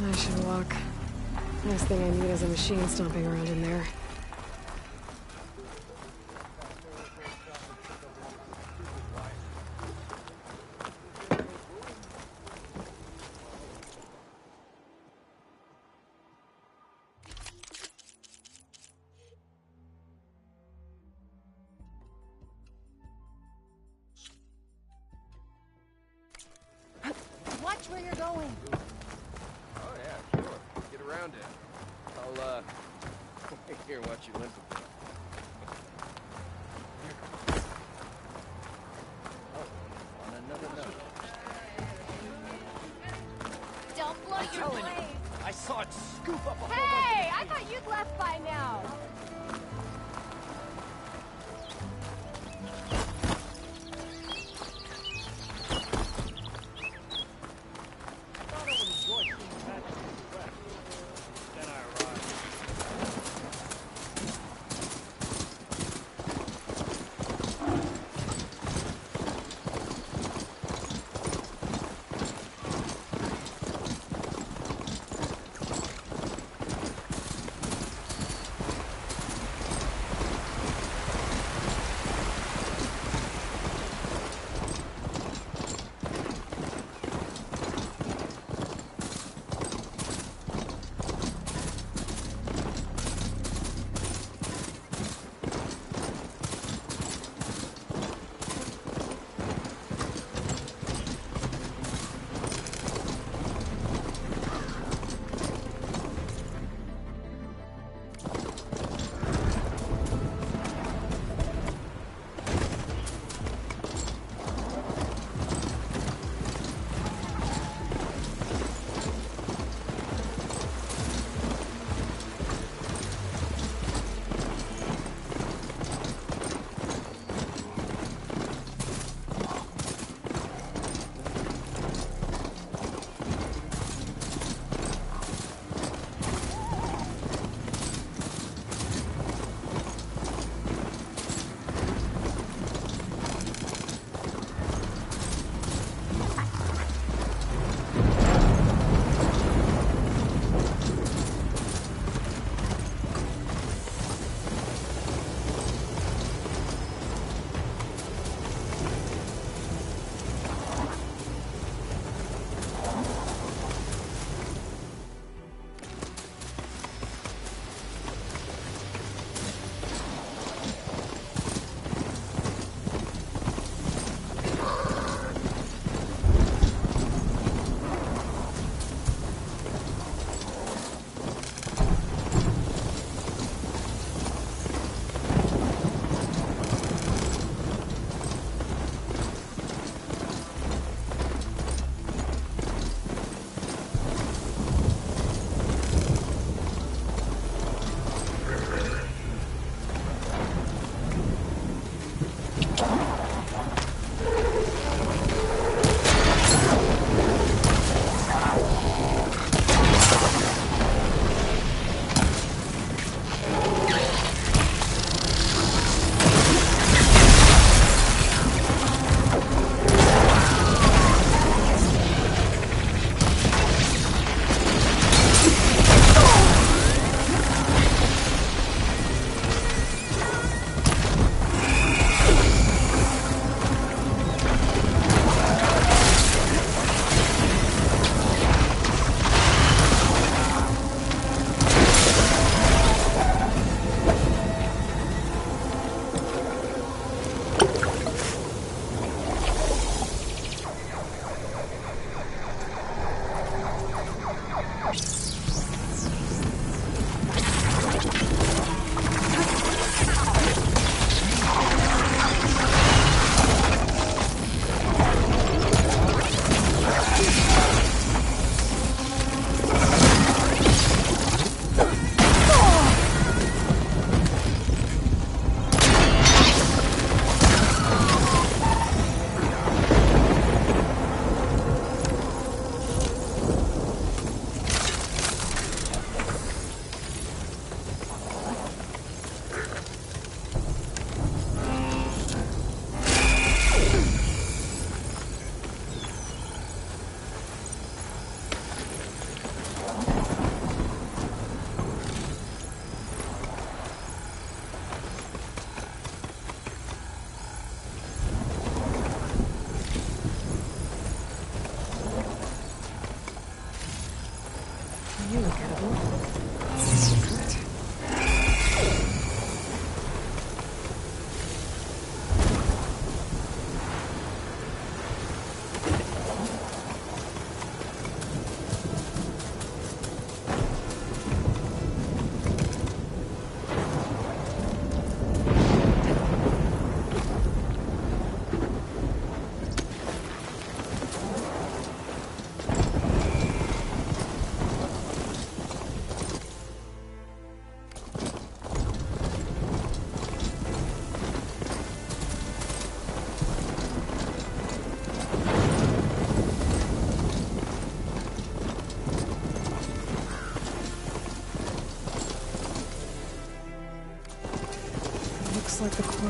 I should walk. Last thing I need is a machine stomping around in there. Watch where you're going. Oh yeah, sure. Get around it. I'll here watch you limp a bit. Oh, on another note. Don't blow your blade. I saw it scoop up a whole Hey, I thought you'd left by now.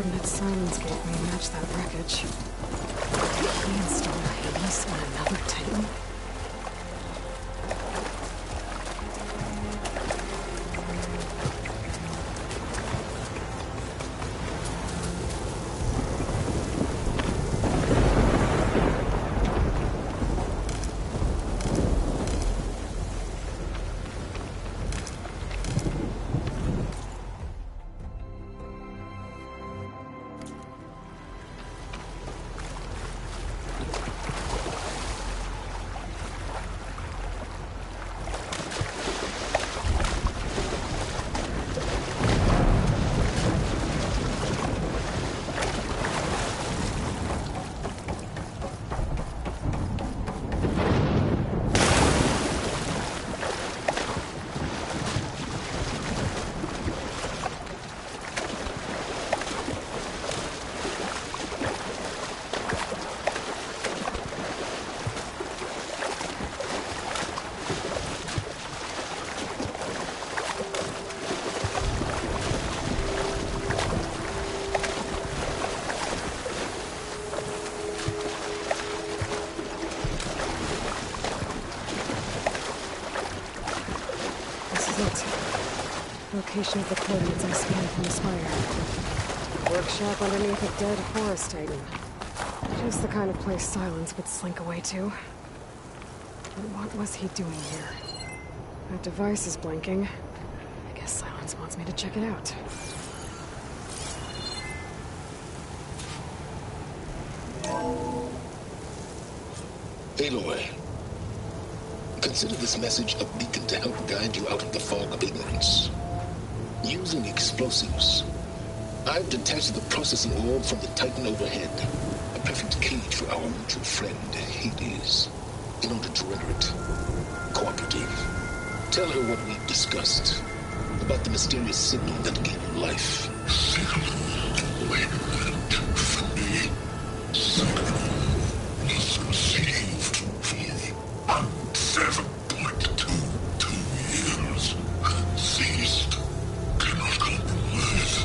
coordinates Silence gave me match that wreckage. He installed Hades on another Titan? Location of the coordinates I scanned from the spire. Workshop underneath a dead forest titan. Just the kind of place Silence would slink away to. But what was he doing here? That device is blinking. I guess Silence wants me to check it out. Aloy, consider this message a beacon to help guide you out of the fog of ignorance. Using explosives, I've detached the processing orb from the Titan overhead, a perfect cage for our mutual friend, Hades, in order to render it cooperative. Tell her what we've discussed about the mysterious signal that gave you life. Signal went for me. Signal was received for 7.22 years. Ceased. Cannot compromise.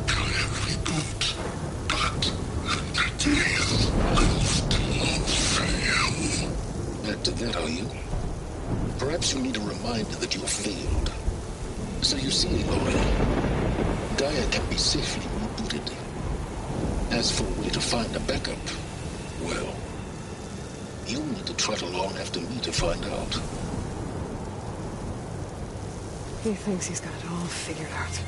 Can reboot. But the days will still fail. Back to that, are you? Perhaps you need a reminder that you have failed. So you see, Aloy, GAIA can be safely rebooted. As for a way to find a backup, well, you'll need to trot along after me to find out. He thinks he's got it all figured out.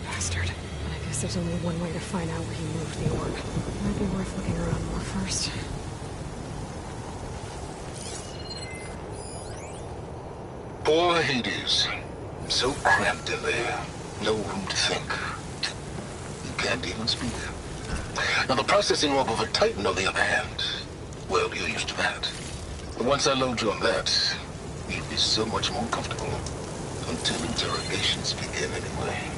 Bastard. But I guess there's only one way to find out where he moved the orb. Might be worth looking around more first. Poor Hades. So cramped in there. No room to think. You can't even speak. Now the processing orb of a Titan, on the other hand, well, you're used to that. But once I load you on that, you'll be so much more comfortable. Until interrogations begin, anyway.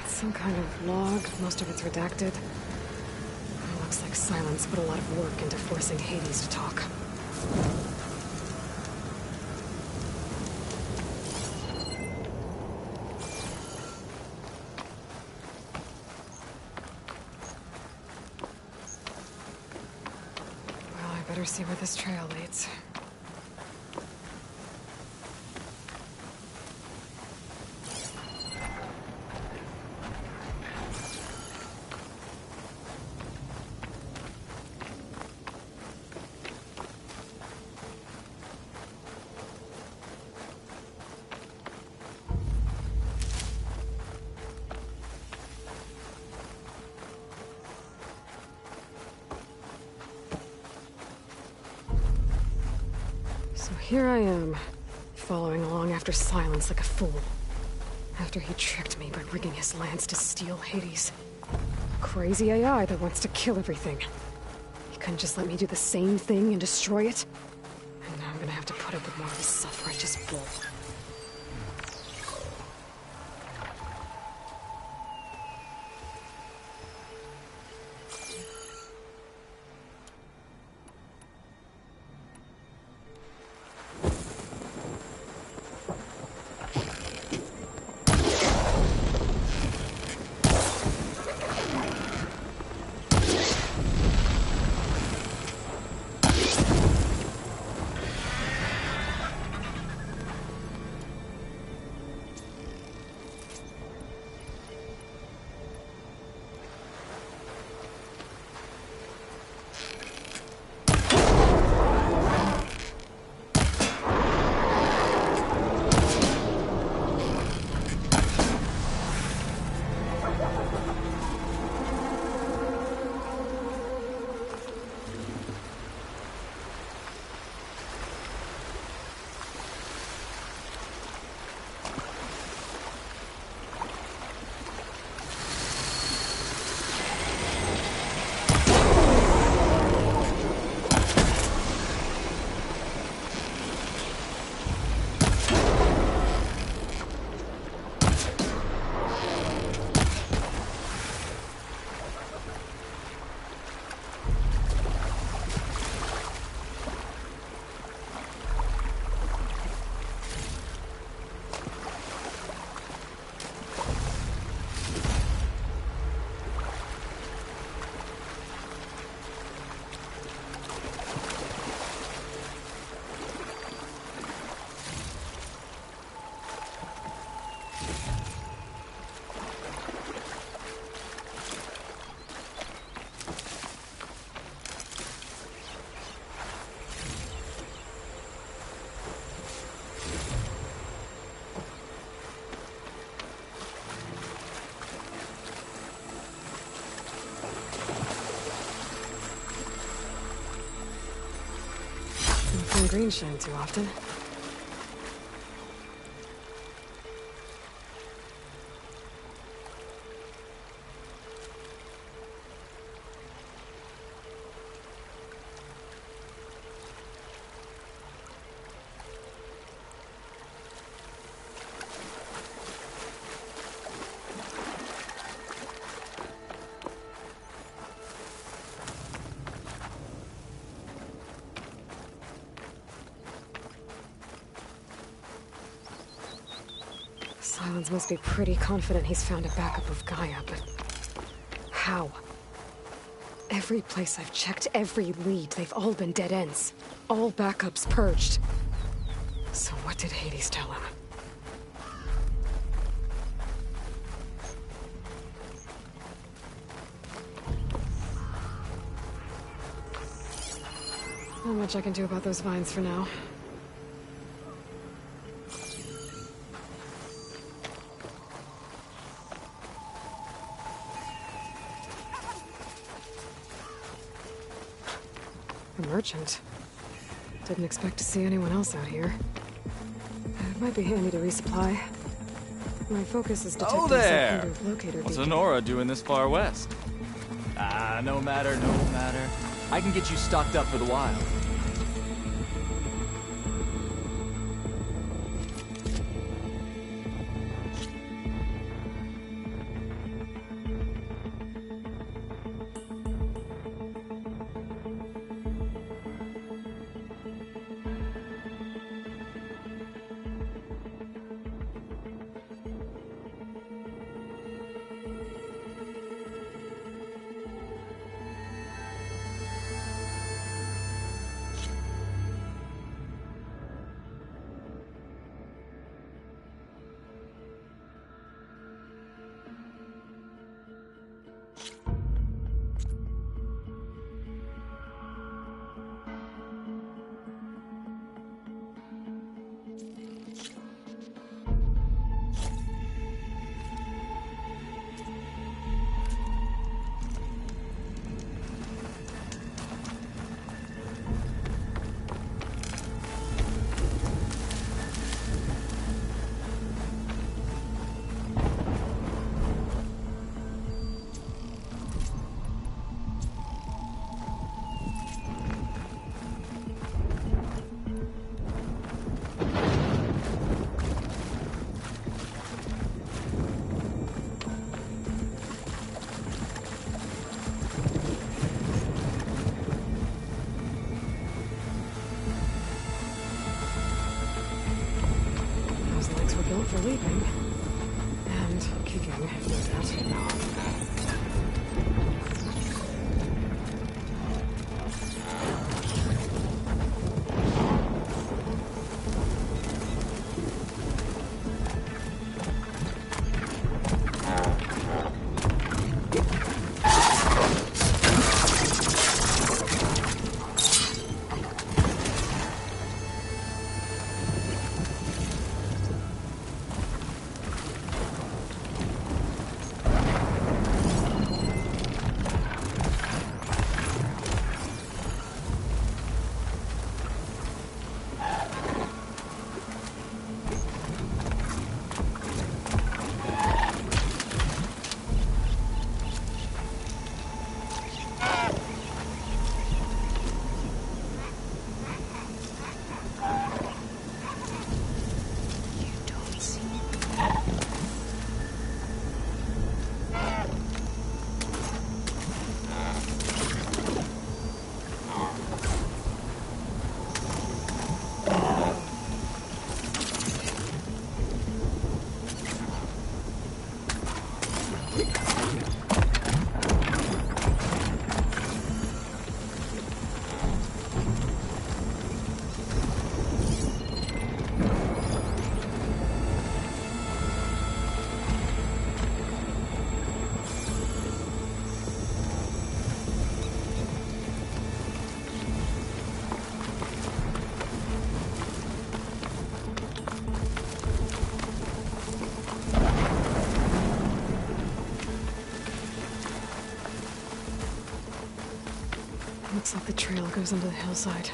Some kind of log, most of it's redacted. Looks like Silence put a lot of work into forcing Hades to talk. better see where this trail leads. So here I am, following along after Silence like a fool. After he tricked me by rigging his lance to steal Hades. Crazy AI that wants to kill everything. He couldn't just let me do the same thing and destroy it? And now I'm gonna have to put up with more of his self-righteous bull. Green shine too often. Silence must be pretty confident he's found a backup of Gaia, but how? Every place I've checked, every lead, they've all been dead ends. All backups purged. So what did Hades tell him? Not much I can do about those vines for now. A merchant. Didn't expect to see anyone else out here. It might be handy to resupply. My focus is detecting Oh there! some kind of locator What's beacon. Honora doing this far west? Ah, no matter, no matter. I can get you stocked up for the wild. sleeping. And kicking, no doubt. Looks like the trail goes under the hillside.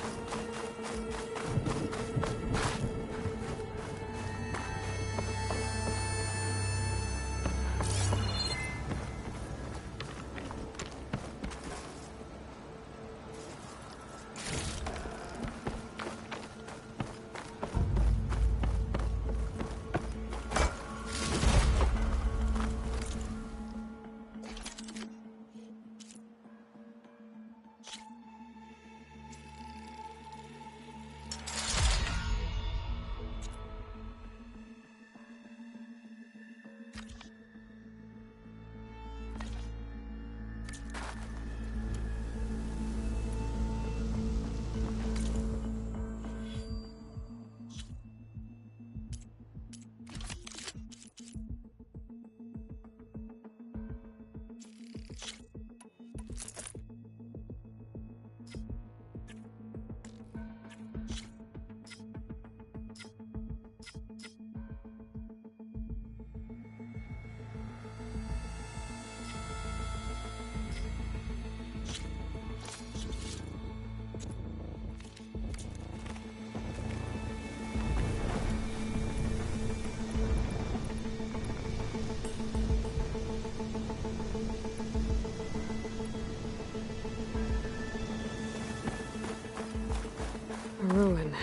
A ruin.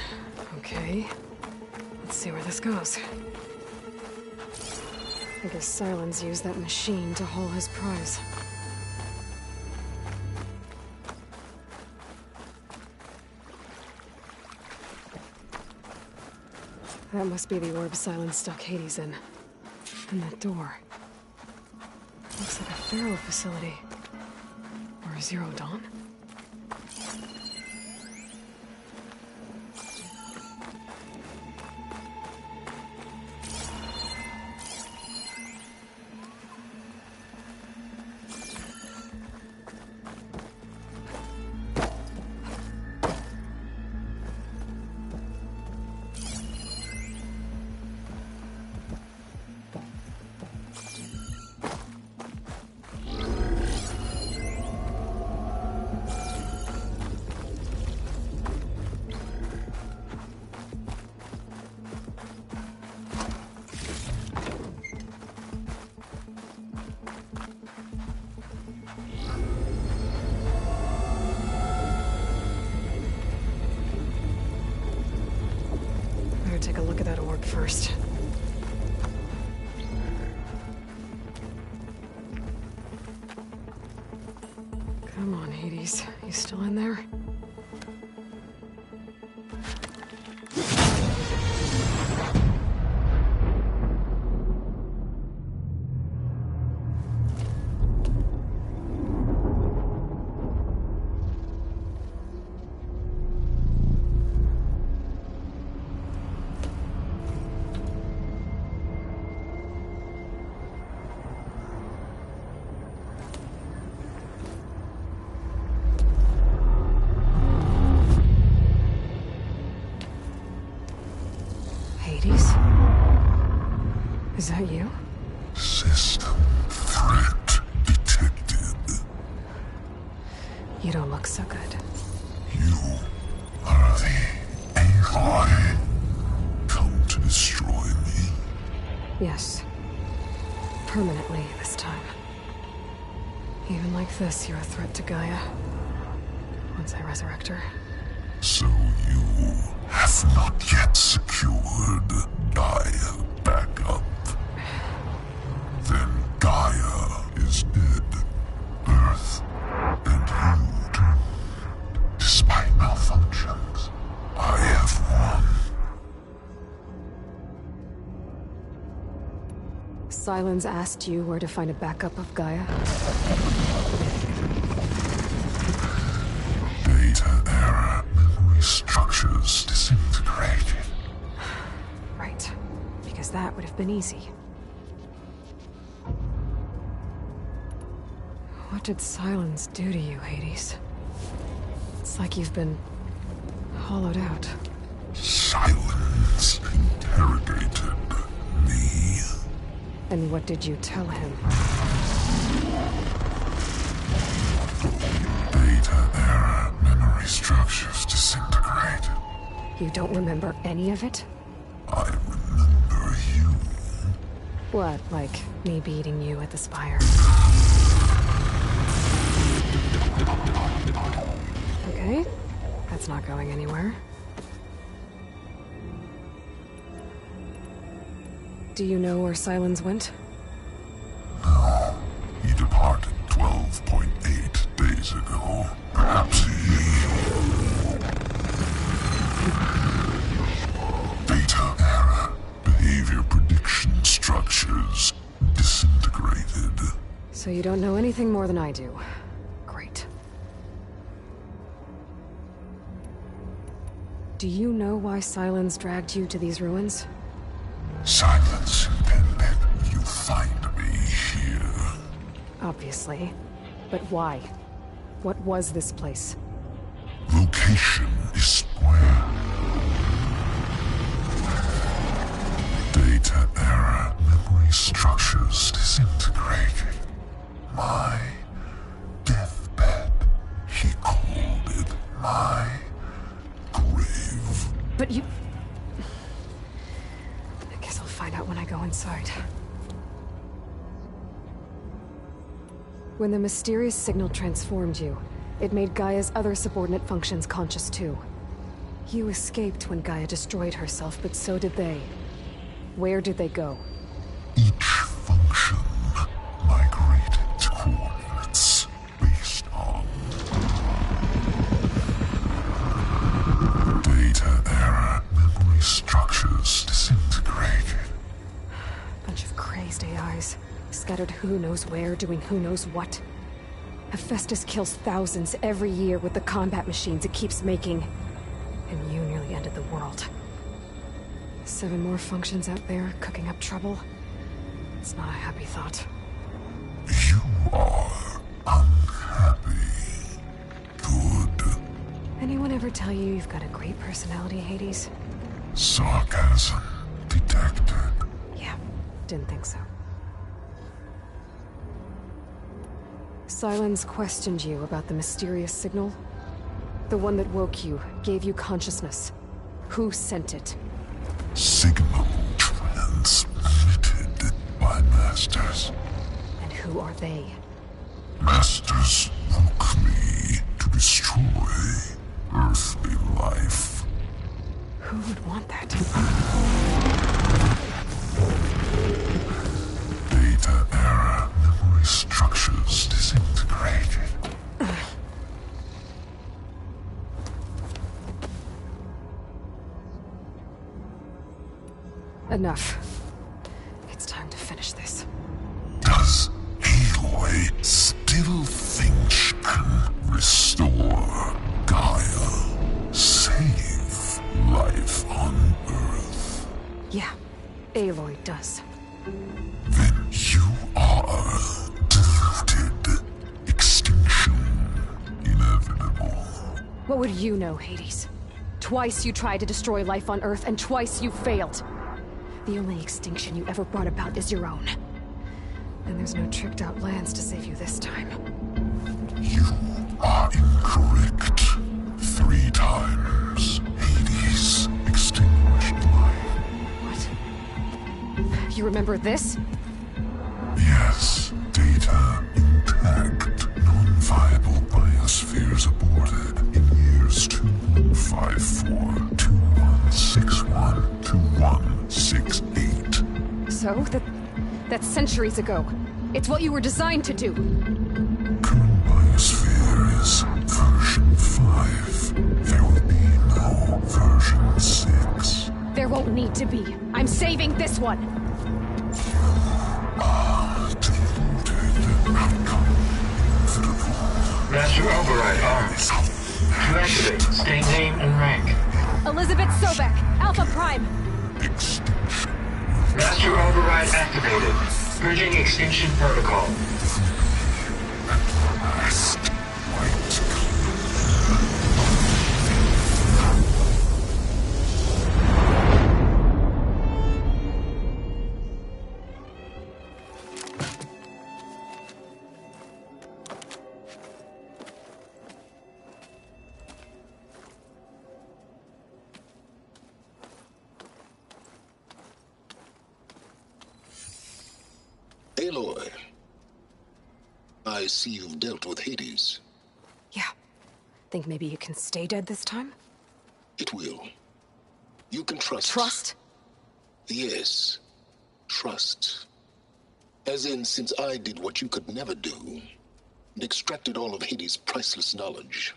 Okay. Let's see where this goes. I guess Silence used that machine to haul his prize. That must be the orb Silence stuck Hades in. And that door. Looks like a Pharaoh facility. Or a Zero Dawn? Take a look at that orb first. Come on, Hades. You still in there? Is that you? System threat detected. You don't look so good. You are the Aloy. Come to destroy me. Yes. Permanently this time. Even like this, you're a threat to Gaia. Once I resurrect her. So you have not yet secured Gaia back up. Then Gaia is dead. Earth and you too. Despite malfunctions, I have won. Sylens asked you where to find a backup of Gaia? Data era memory structures disintegrated. Right. Because that would have been easy. What did Sylens do to you, Hades? It's like you've been hollowed out. Silence interrogated me. And what did you tell him? Data era memory structures disintegrated. You don't remember any of it? I remember you. What, like me beating you at the Spire? Okay, that's not going anywhere. Do you know where Sylens went? No, he departed 12.8 days ago. Perhaps he... Data era behavior prediction structures disintegrated. So you don't know anything more than I do. Great. Do you know why Sylens dragged you to these ruins? Silence intended you find me here. Obviously. But why? What was this place? Location is square. Data era memory structures disintegrated. My deathbed, he called it my grave. But you... I guess I'll find out when I go inside. When the mysterious signal transformed you, it made Gaia's other subordinate functions conscious too. You escaped when Gaia destroyed herself, but so did they. Where did they go? Each function migrated to coordinates based on data era memory structures disintegrated. Bunch of crazed AIs, scattered who knows where, doing who knows what. Hephaestus kills thousands every year with the combat machines it keeps making. And you nearly ended the world. 7 more functions out there, cooking up trouble. It's not a happy thought. You are unhappy. Good. Anyone ever tell you you've got a great personality, Hades? Sarcasm detected. Yeah, didn't think so. Sylens questioned you about the mysterious signal? The one that woke you, gave you consciousness. Who sent it? Signal transmitted by masters. And who are they? Masters woke me to destroy earthly life. Who would want that? Data era memory structures disintegrated. Enough. It's time to finish this. Does Aloy still think she can restore Gaia? Save life on Earth? Yeah, Aloy does. Then you are deluded. Extinction inevitable. What would you know, Hades? Twice you tried to destroy life on Earth, and twice you failed. The only extinction you ever brought about is your own. And there's no tricked-out plans to save you this time. You are incorrect. 3 times. Hades extinguished life. What? You remember this? Yes. Data intact. Non-viable biospheres aborted in years 2154, 2161, 2168. So? That's centuries ago. It's what you were designed to do. Current biosphere is version 5. There will be no version 6. There won't need to be. I'm saving this one! Deluded. Outcome inevitable. Master override on. To activate, state name and rank. Elizabeth Sobek, Alpha Prime! Extinction. Master override activated. Purging extinction protocol. Last. White. Aloy, I see you've dealt with Hades. Yeah. Think maybe you can stay dead this time? It will. You can trust. Trust? Yes. Trust. As in, since I did what you could never do, and extracted all of Hades' priceless knowledge,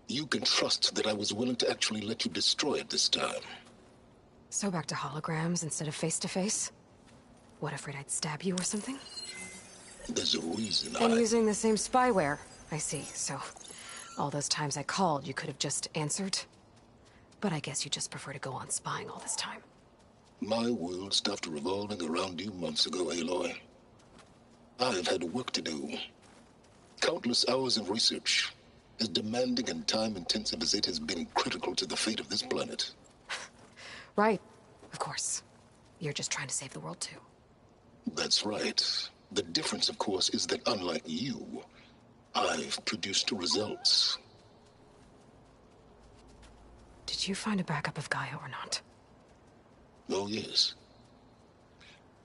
you can trust that I was willing to actually let you destroy it this time. So back to holograms instead of face-to-face? What, afraid I'd stab you or something? There's a reason And using the same spyware, I see. So, all those times I called, you could have just answered? But I guess you just prefer to go on spying all this time. My world stopped revolving around you months ago, Aloy. I've had work to do. Countless hours of research, as demanding and time-intensive as it has been critical to the fate of this planet. Right. Of course. You're just trying to save the world, too. That's right. The difference, of course, is that unlike you, I've produced results. Did you find a backup of Gaia or not? Oh, yes.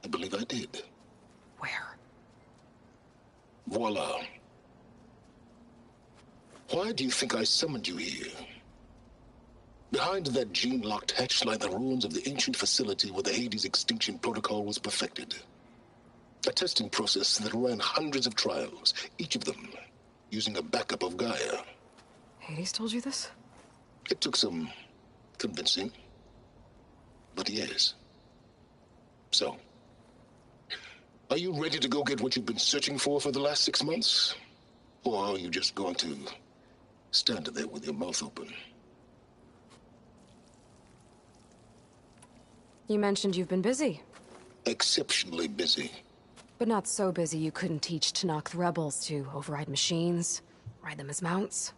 I believe I did. Where? Voila. Why do you think I summoned you here? Behind that gene-locked hatch lie the ruins of the ancient facility where the Hades extinction protocol was perfected. A testing process that ran hundreds of trials, each of them using a backup of Gaia. Hades told you this? It took some convincing, but yes. So, are you ready to go get what you've been searching for the last 6 months? Or are you just going to stand there with your mouth open? You mentioned you've been busy. Exceptionally busy. But not so busy you couldn't teach Tanakh the rebels to override machines, ride them as mounts.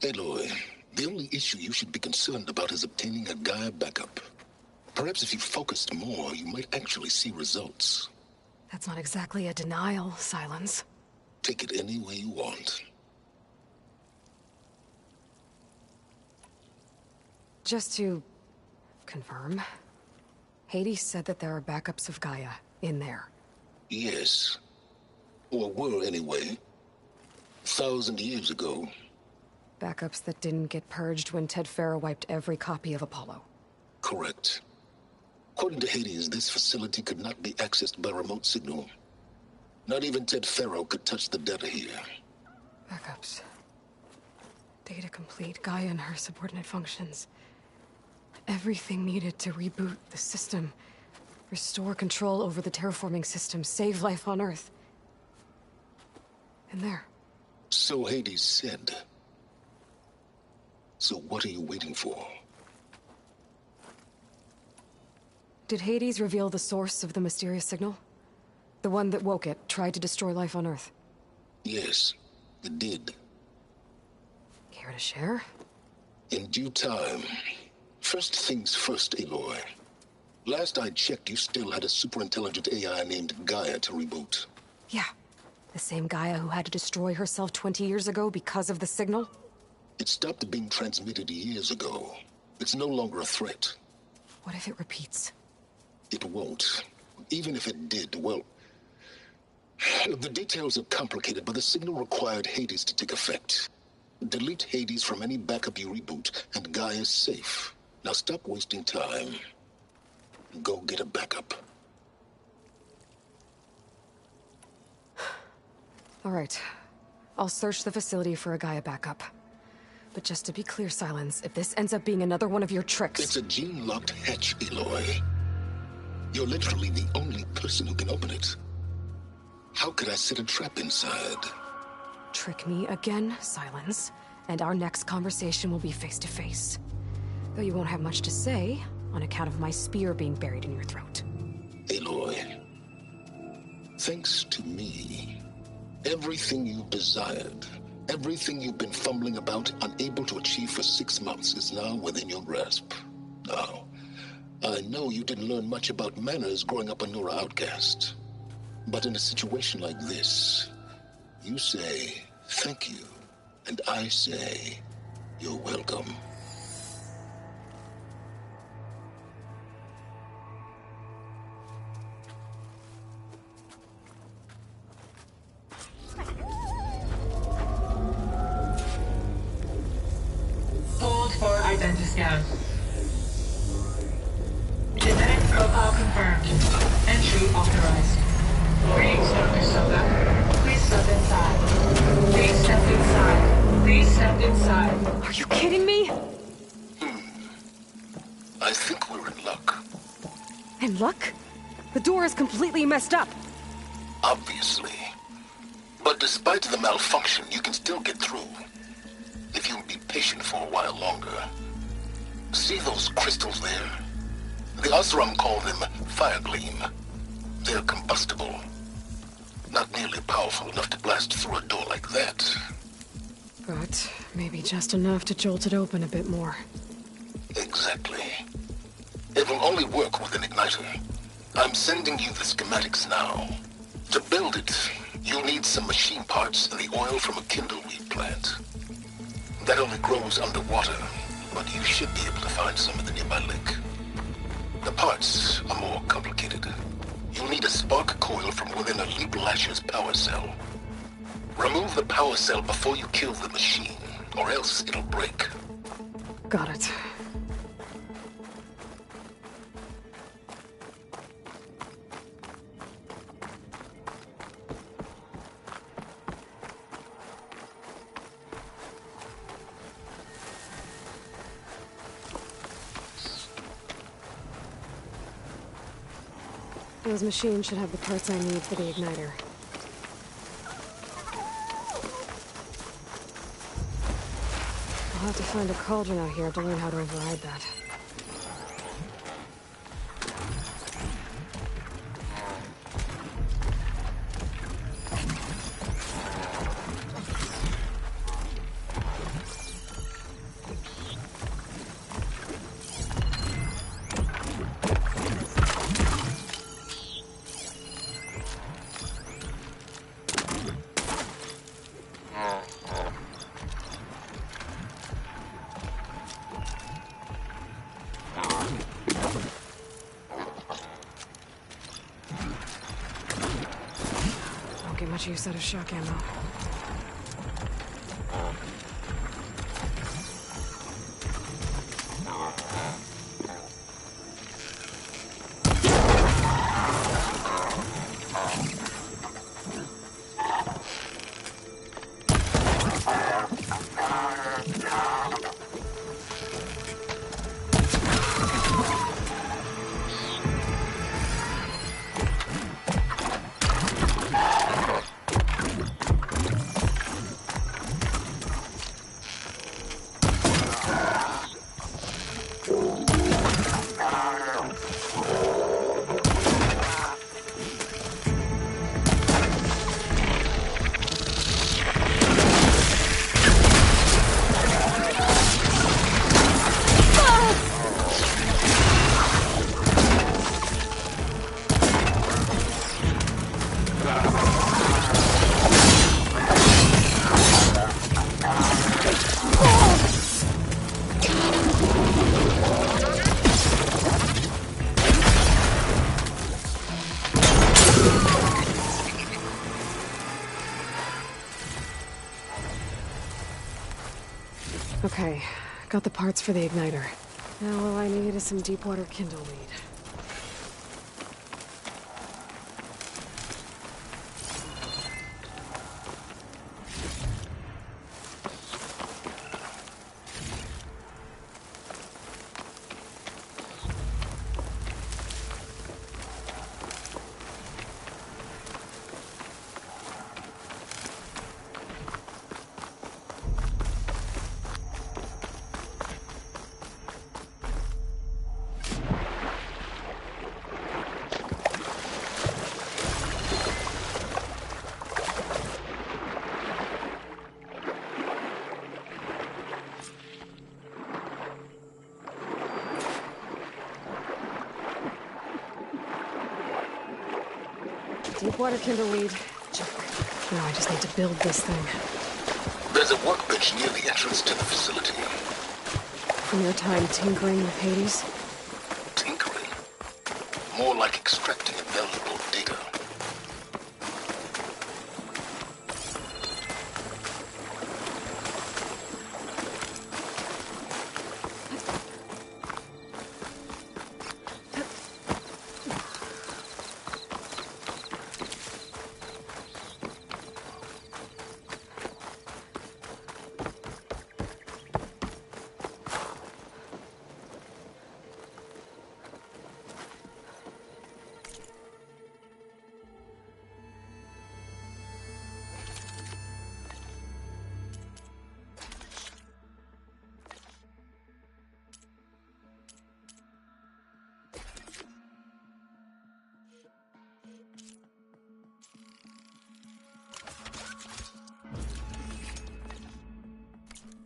Aloy, the only issue you should be concerned about is obtaining a Gaia backup. Perhaps if you focused more, you might actually see results. That's not exactly a denial, Silence. Take it any way you want. Just to confirm, Hades said that there are backups of Gaia in there. Yes. Or were, anyway. 1,000 years ago. Backups that didn't get purged when Ted Farrow wiped every copy of Apollo. Correct. According to Hades, this facility could not be accessed by remote signal. Not even Ted Farrow could touch the data here. Backups. Data complete, Gaia and her subordinate functions. Everything needed to reboot the system. Restore control over the terraforming system, save life on Earth. And there. So Hades said. So what are you waiting for? Did Hades reveal the source of the mysterious signal? The one that woke it, tried to destroy life on Earth? Yes, it did. Care to share? In due time. First things first, Aloy. Last I checked, you still had a superintelligent AI named GAIA to reboot. Yeah. The same Gaia who had to destroy herself 20 years ago because of the signal? It stopped being transmitted years ago. It's no longer a threat. What if it repeats? It won't. Even if it did, well... The details are complicated, but the signal required Hades to take effect. Delete Hades from any backup you reboot, and Gaia's safe. Now stop wasting time. Go get a backup. All right. I'll search the facility for a Gaia backup. But just to be clear, Silence, if this ends up being another one of your tricks... It's a gene-locked hatch, Aloy. You're literally the only person who can open it. How could I set a trap inside? Trick me again, Silence, and our next conversation will be face-to-face. Though you won't have much to say, on account of my spear being buried in your throat. Aloy, thanks to me, everything you've desired, everything you've been fumbling about, unable to achieve for 6 months, is now within your grasp. Now, I know you didn't learn much about manners growing up a Nora outcast. But in a situation like this, you say, thank you, and I say, you're welcome. Hold for identiscan. Genetic profile confirmed. Entry authorized. Greetings, Dr. Soga. Please step inside. Please step inside. Please step inside. Are you kidding me? I think we're in luck. In luck? The door is completely messed up. Obviously. But despite the malfunction, you can still get through. If you'll be patient for a while longer. See those crystals there? The Osram call them Firegleam. They're combustible. Not nearly powerful enough to blast through a door like that. But maybe just enough to jolt it open a bit more. Exactly. It will only work with an igniter. I'm sending you the schematics now. To build it, you'll need some machine parts and the oil from a kindleweed plant. That only grows underwater, but you should be able to find some in the nearby lake. The parts are more complicated. You'll need a spark coil from within a Leap Lasher's power cell. Remove the power cell before you kill the machine, or else it'll break. Got it. Those machines should have the parts I need for the igniter. I'll have to find a cauldron out here to learn how to override that. Much use out of shock ammo. Okay, got the parts for the igniter. Now all I need is some deep water kindle weed. Deep water kindle weed. Check. Now I just need to build this thing. There's a workbench near the entrance to the facility. From your time tinkering with Hades? Tinkering? More like extracting valuable data.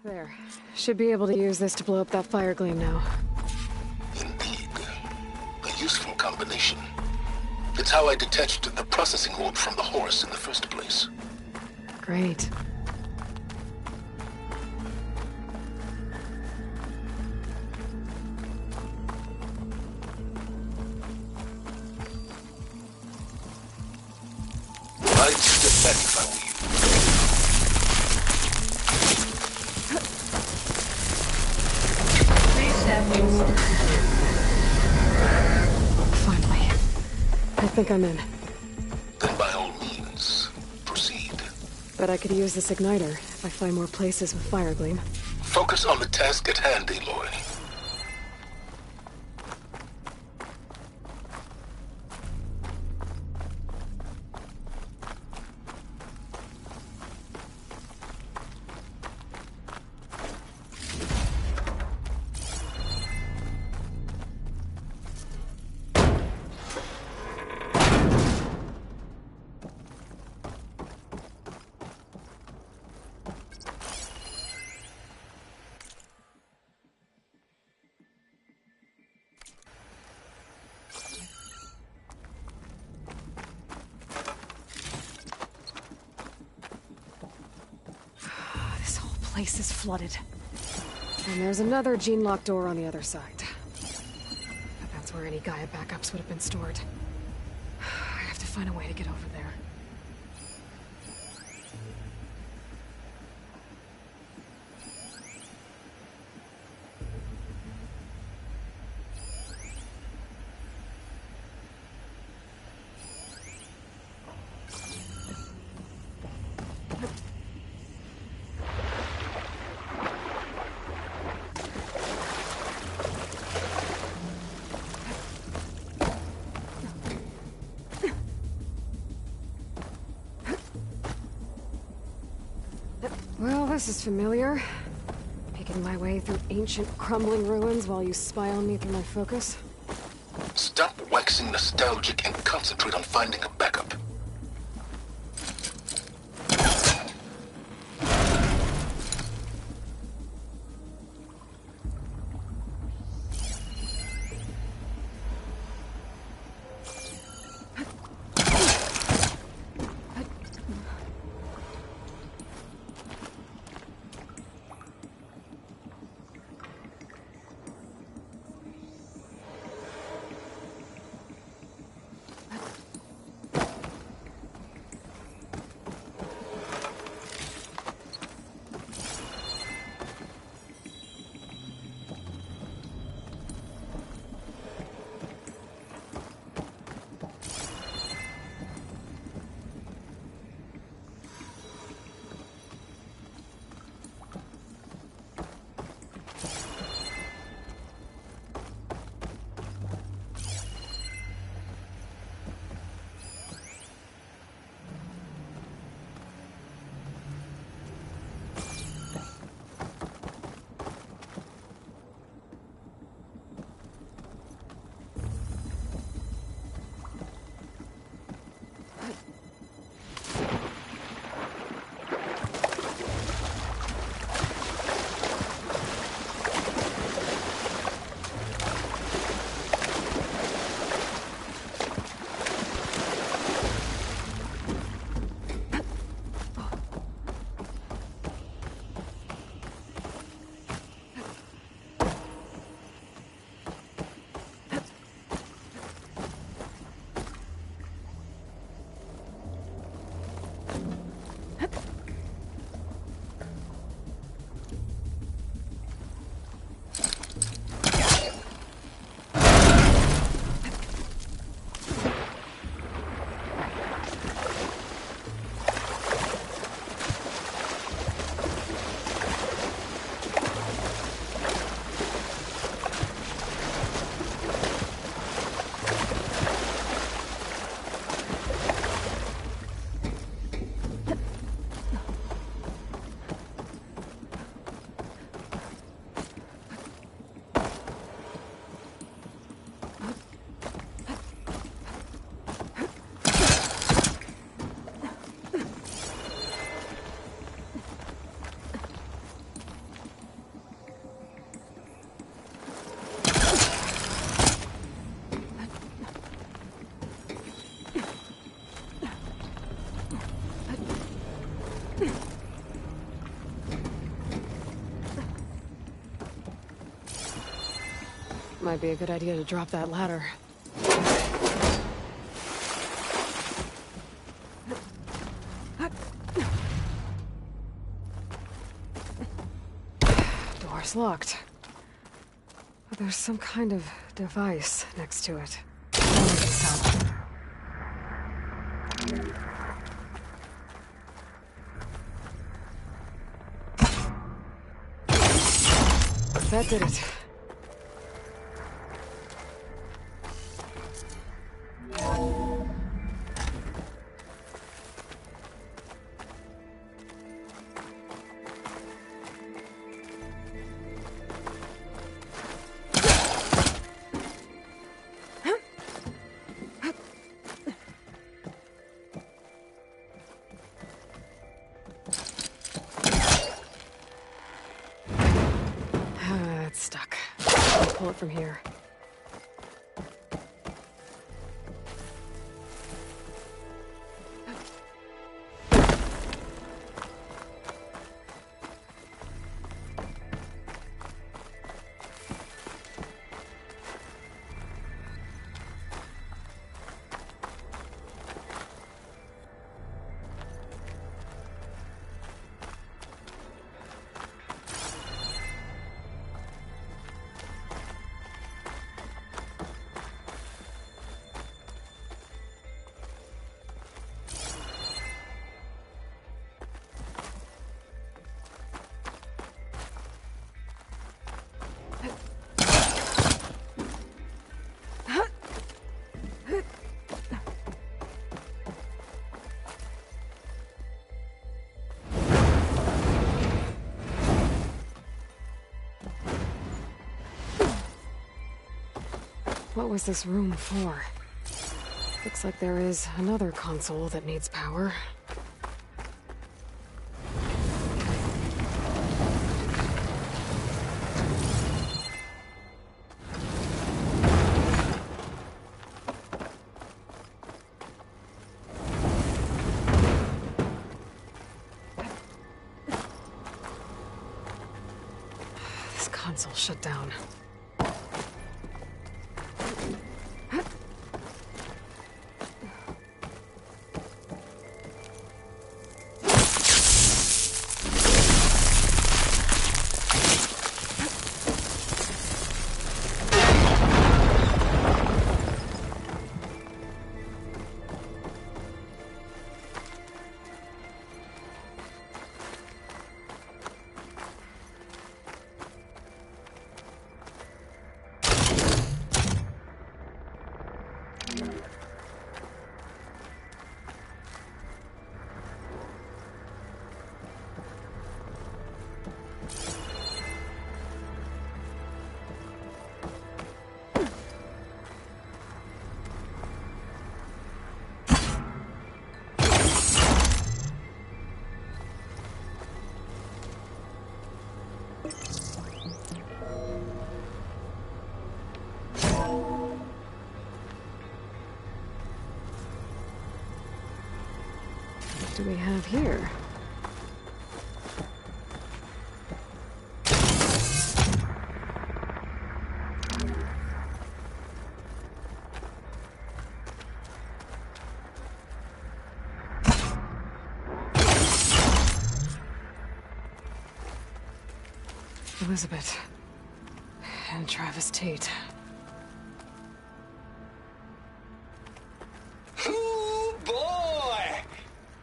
There. Should be able to use this to blow up that fire gleam now. Indeed. A useful combination. It's how I detached the processing orb from the horse in the first place. Great. I'd step back if I were you. Please stand inside. Finally. I think I'm in. Then by all means, proceed. Bet I could use this igniter if I find more places with fire gleam. Focus on the task at hand, Aloy. This whole place is flooded. And there's another gene-lock door on the other side. But that's where any Gaia backups would have been stored. I have to find a way to get over there. Well, this is familiar. Making my way through ancient, crumbling ruins while you spy on me through my focus. Stop waxing nostalgic and concentrate on finding a backup. Might be a good idea to drop that ladder. Door's locked. But there's some kind of device next to it. That did it. It's stuck. I'll pull it from here. What was this room for? Looks like there is another console that needs power. This console shut down. What do we have here? Elizabeth and Travis Tate. Ooh, boy!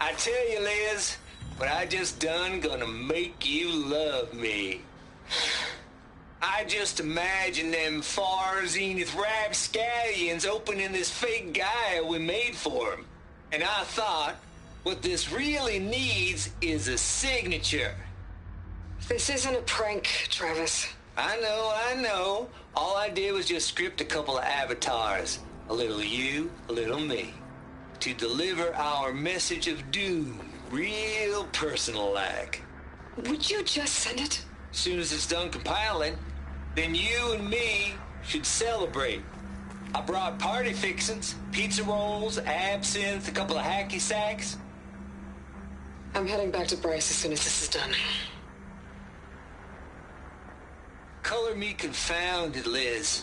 I tell you, Liz, what I just done gonna make you love me. I just imagine them far zenith rapscallions opening this fake GAIA we made for 'em. And I thought, what this really needs is a signature. This isn't a prank, Travis. I know. All I did was just script a couple of avatars. A little you, a little me. To deliver our message of doom, real personal-like. Would you just send it? Soon as it's done compiling, then you and me should celebrate. I brought party fixins, pizza rolls, absinthe, a couple of hacky sacks. I'm heading back to Bryce as soon as this is done. Color me confounded, Liz.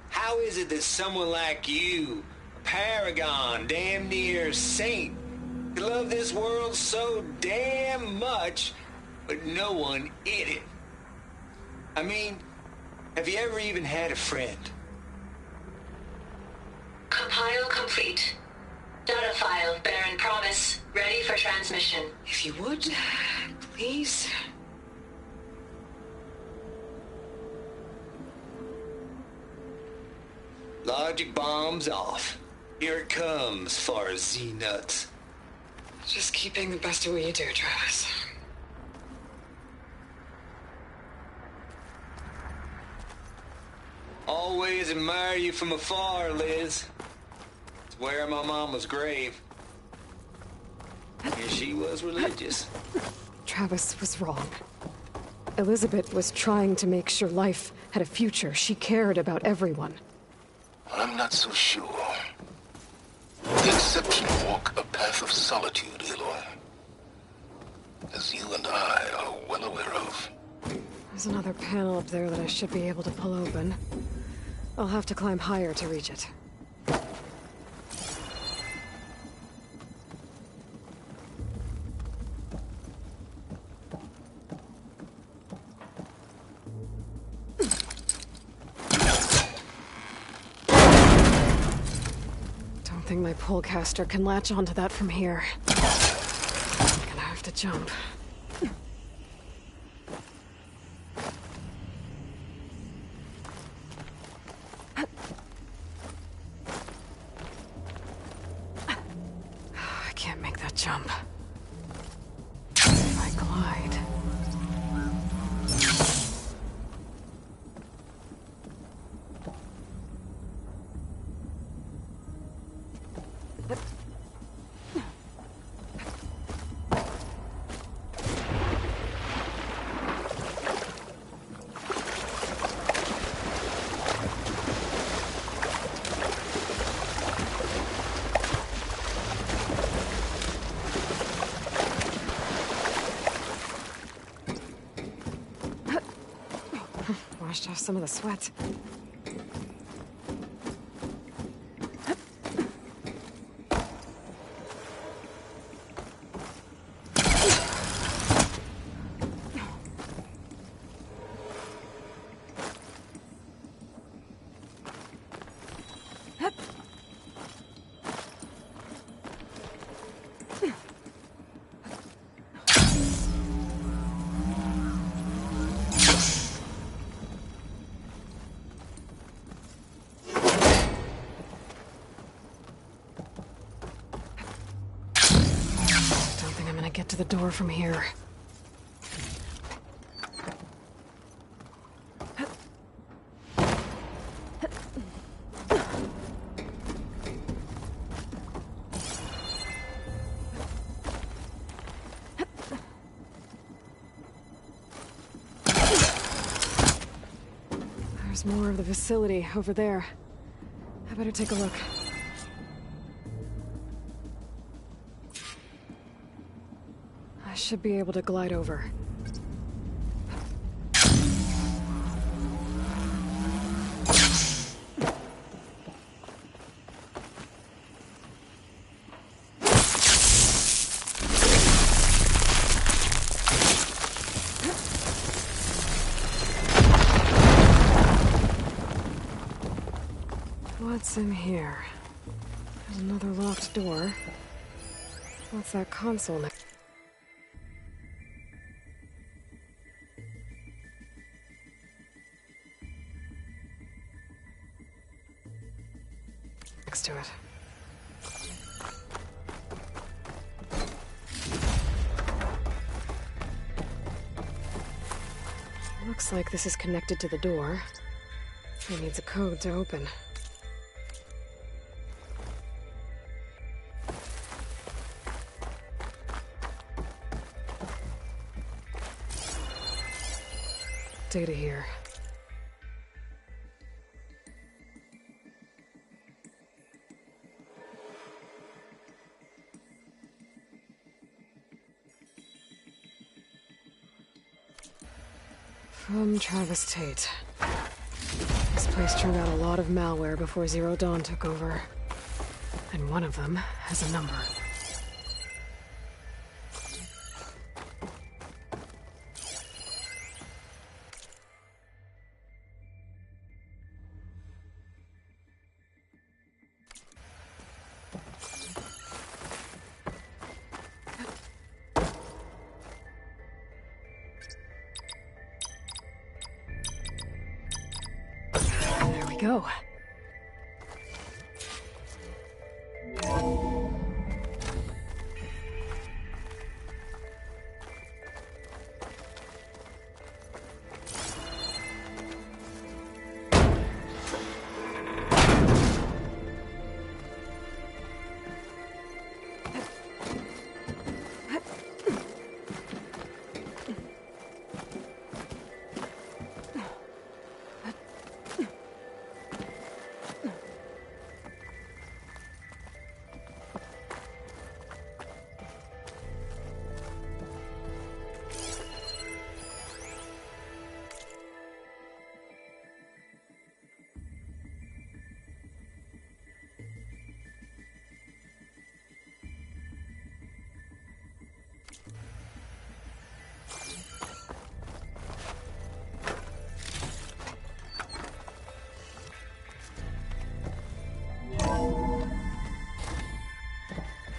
How is it that someone like you, a paragon, damn near saint, could love this world so damn much, but no one in it? I mean, have you ever even had a friend? Compile complete. Data file, Baron Promise, ready for transmission. If you would, please. Logic bombs off. Here it comes, far as Z-nuts. Just keep being the best at what you do, Travis. Always admire you from afar, Liz. It's where my mama's grave. And she was religious. Travis was wrong. Elizabeth was trying to make sure life had a future. She cared about everyone. I'm not so sure. The exceptions walk a path of solitude, Aloy. As you and I are well aware of. There's another panel up there that I should be able to pull open. I'll have to climb higher to reach it. Don't think my pullcaster can latch onto that from here. Gonna have to jump. I can't make that jump. If I glide... Washed off some of the sweat. Get to the door from here. There's more of the facility over there. I better take a look. I should be able to glide over. What's in here? There's another locked door. What's that console next? Next to it. Looks like this is connected to the door. It needs a code to open. Data here. From Travis Tate. This place turned out a lot of malware before Zero Dawn took over. And one of them has a number. There we go.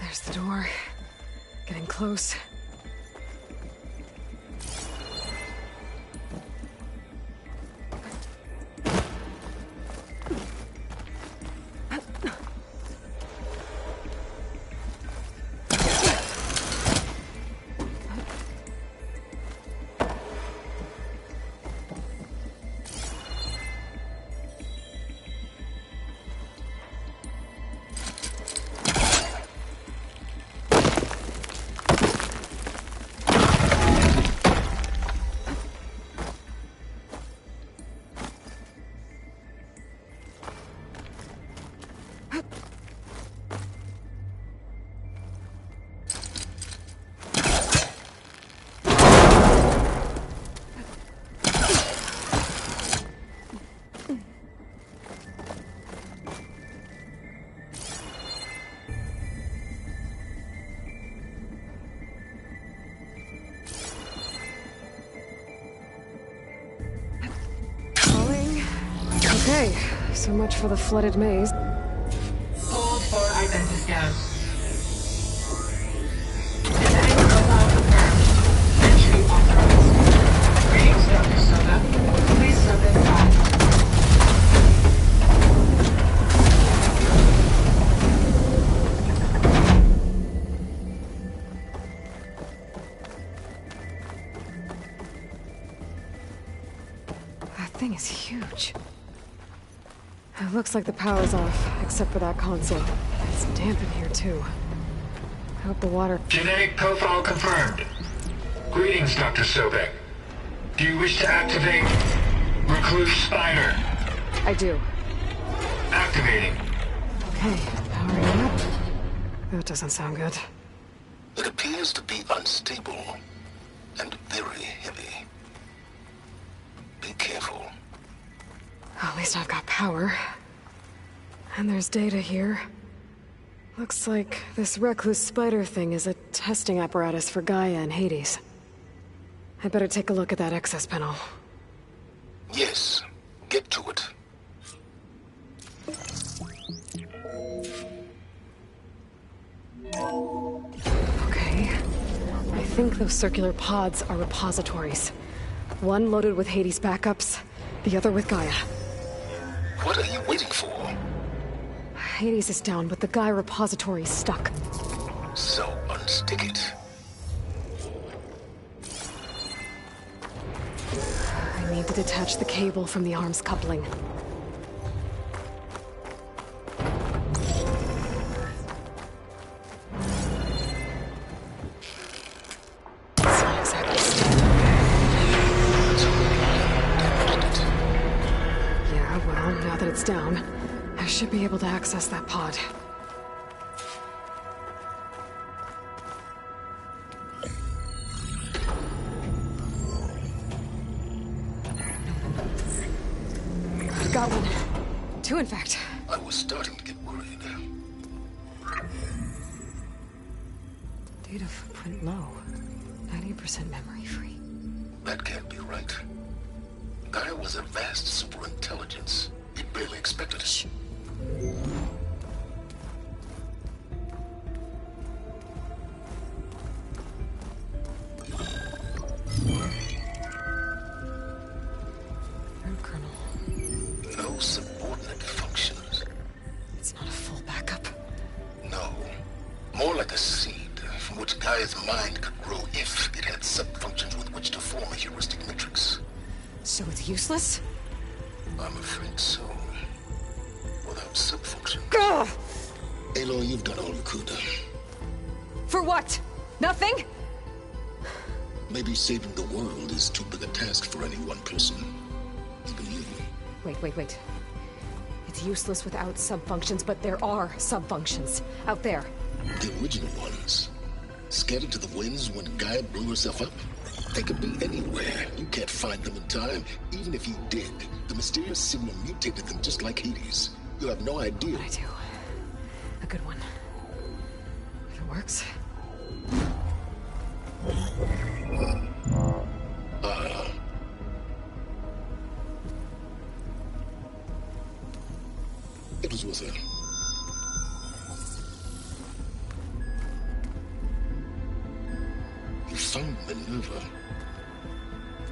There's the door. Getting close. Okay, so much for the flooded maze. Hold for identity scan. Identity profile confirmed. Entry authorized. Greetings, Dr. Soda. Please step inside. That thing is huge. It looks like the power's off, except for that console. It's damp in here, too. I hope the water... Genetic profile confirmed. Greetings, Dr. Sobek. Do you wish to activate Recluse Spider? I do. Activating. Okay, powering up. That doesn't sound good. It appears to be unstable and very heavy. Be careful. At least I've got power. And there's data here. Looks like this Recluse Spider thing is a testing apparatus for Gaia and Hades. I'd better take a look at that access panel. Yes, get to it. Okay. I think those circular pods are repositories. One loaded with Hades backups, the other with Gaia. What are you waiting for? Hades is down, but the Gaia repository is stuck. So unstick it. I need to detach the cable from the arms coupling. It's not exactly standard. Yeah, well, now that it's down, I should be able to access that pod. got one. Two, in fact. I was starting to get worried. Data footprint low. 90% memory free. That can't be right. GAIA was a vast superintelligence. He barely expected it. Root kernel. No subordinate functions. It's not a full backup. No. More like a seed from which GAIA's mind could grow if it had sub-functions with which to form a heuristic matrix. So it's useless? I'm afraid so. Without sub-functions. Gah! Aloy, you've done all you could. For what? Nothing? Maybe saving the world is too big a task for any one person. Even you. Wait. It's useless without sub-functions, but there are sub-functions out there. The original ones. Scattered to the winds when GAIA blew herself up? They could be anywhere. You can't find them in time. Even if you did, the mysterious signal mutated them just like Hades. You have no idea. But I do. A good one. If it works. It was with her. You found Minerva,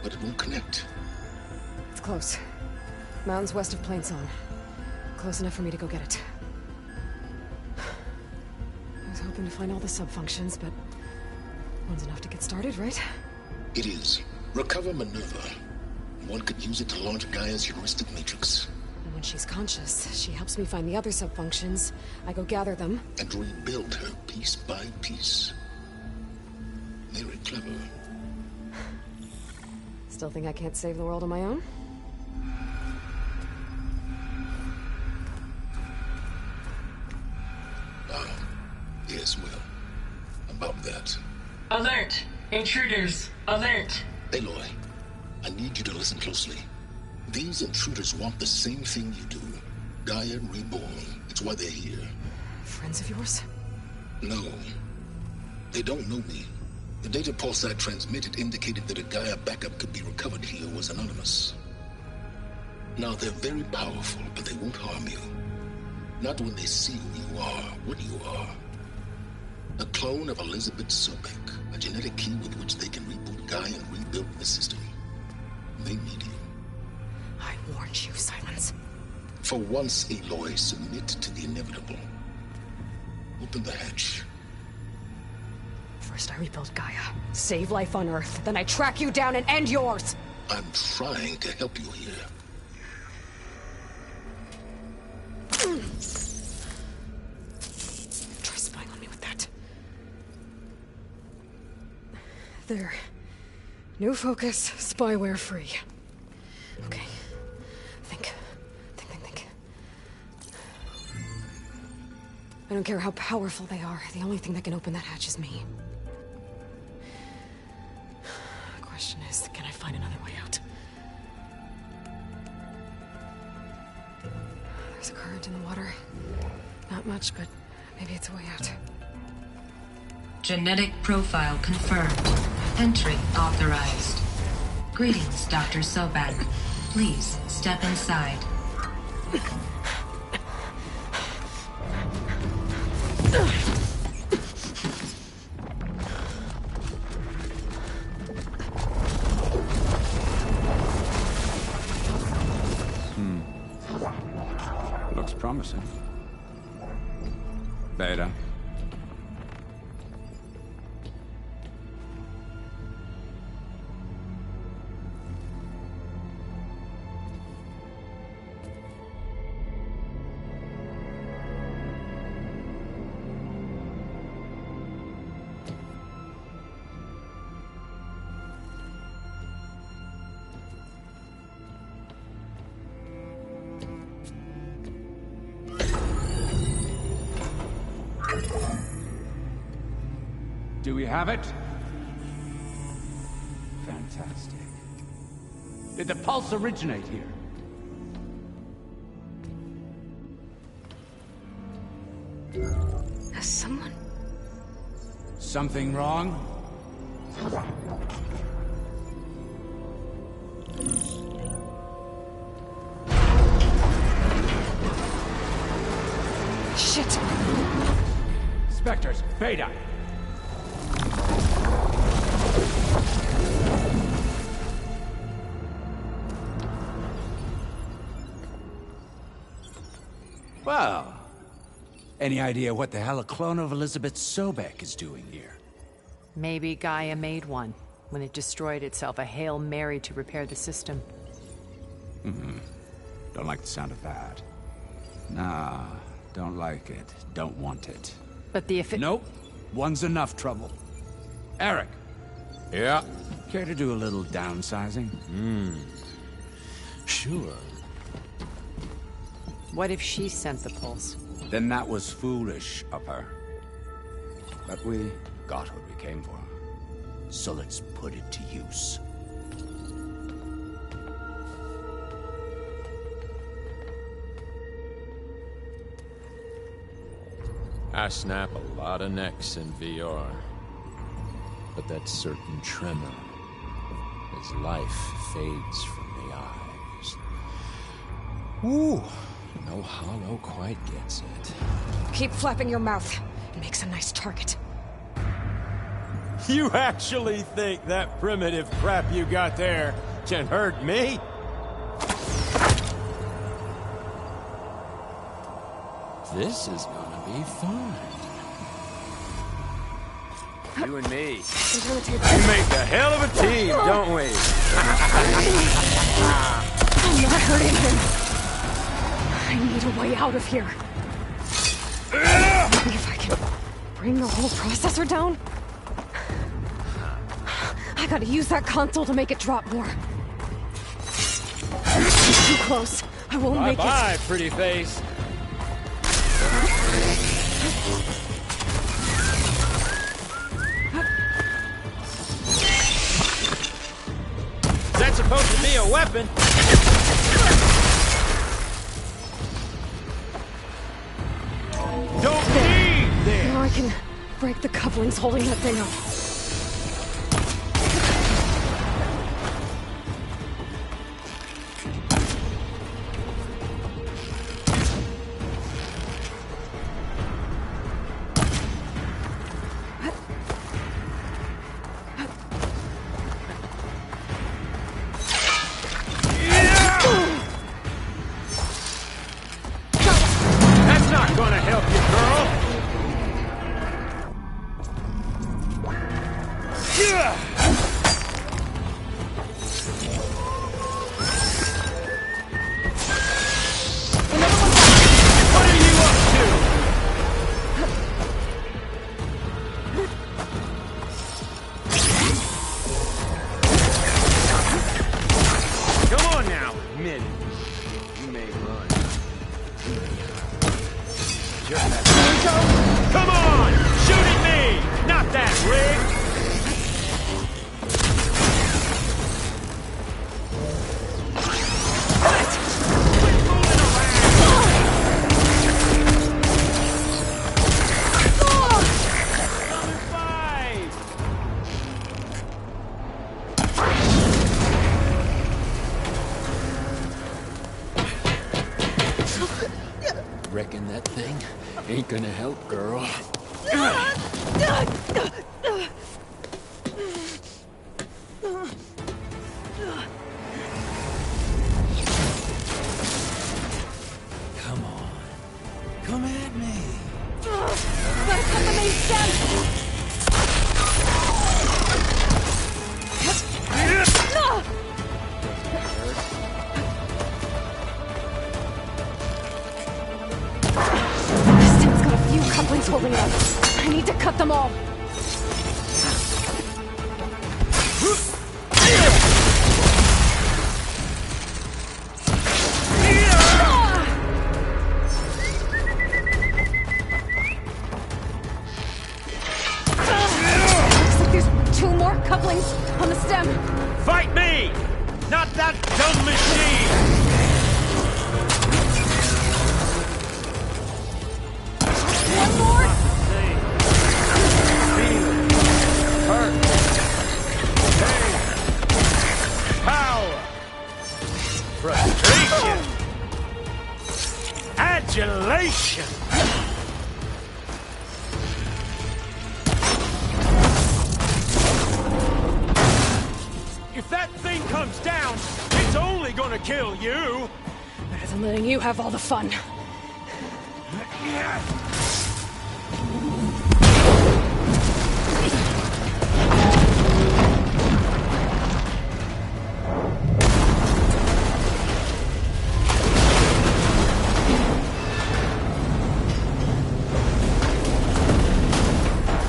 but it won't connect. It's close. Mountains west of Plainsong. Close enough for me to go get it. I was hoping to find all the sub-functions, but one's enough to get started, right? It is. Recover Minerva. One could use it to launch Gaia's heuristic matrix. And when she's conscious, she helps me find the other sub-functions. I go gather them. And rebuild her piece by piece. Very clever. Still think I can't save the world on my own? Yes, well, about that. Alert! Intruders! Alert! Aloy, I need you to listen closely. These intruders want the same thing you do. Gaia reborn. It's why they're here. Friends of yours? No. They don't know me. The data pulse I transmitted indicated that a Gaia backup could be recovered here was anonymous. Now, they're very powerful, but they won't harm you. Not when they see who you are, what you are. A clone of Elizabeth Sobek, a genetic key with which they can reboot Gaia and rebuild the system. They need you. I warned you, Silence. For once, Aloy, submit to the inevitable. Open the hatch. First I rebuild Gaia, save life on Earth, then I track you down and end yours! I'm trying to help you here. Try spying on me with that. There. New focus, spyware free. Okay. Think. I don't care how powerful they are. The only thing that can open that hatch is me. The question is, can I find another way out? There's a current in the water. Not much, but maybe it's a way out. Genetic profile confirmed. Entry authorized. Greetings, Dr. Sobek. Please step inside. Looks promising. Beta. Do we have it? Fantastic. Did the pulse originate here? Someone... Something wrong? Shit! Spectres, Beta! Well, any idea what the hell a clone of Elizabeth Sobek is doing here? Maybe Gaia made one when it destroyed itself, a Hail Mary to repair the system. Don't like the sound of that. Nah, don't like it. Don't want it. But Nope. One's enough trouble. Eric. Yeah? Care to do a little downsizing? Sure. What if she sent the pulse? Then that was foolish of her. But we got what we came for. So let's put it to use. I snap a lot of necks in VR. But that certain tremor as life fades from the eyes. Ooh, no hollow quite gets it. Keep flapping your mouth. It makes a nice target. You actually think that primitive crap you got there can hurt me? This is gonna be fun. You and me. We make a hell of a team, don't we? I'm not hurting him. I need a way out of here. Maybe if I can bring the whole processor down? I gotta use that console to make it drop more. Too close. I won't make it. Bye-bye, pretty face. That's supposed to be a weapon. Don't need this. Now I can break the couplings holding that thing up. That's not gonna help you, girl. What are you up to? Come on now, admit it. You may run. Come on! Shoot at me! Not that rig! Reckon that thing ain't gonna help, girl. Come on. Come at me. Better cut the main stem! This thing's got a few couplings holding it up. I need to cut them all. Looks like there's 2 more couplings on the stem. Fight me! Not that dumb machine! One more? Say Frustration! Adulation! If that thing comes down, it's only gonna kill you! Better than letting you have all the fun.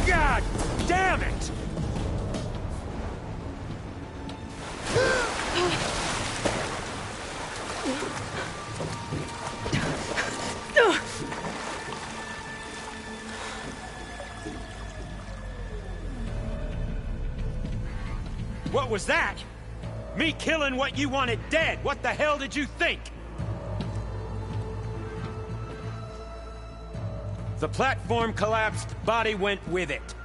God damn it! What was that? Me killing what you wanted dead. What the hell did you think? The platform collapsed, body went with it.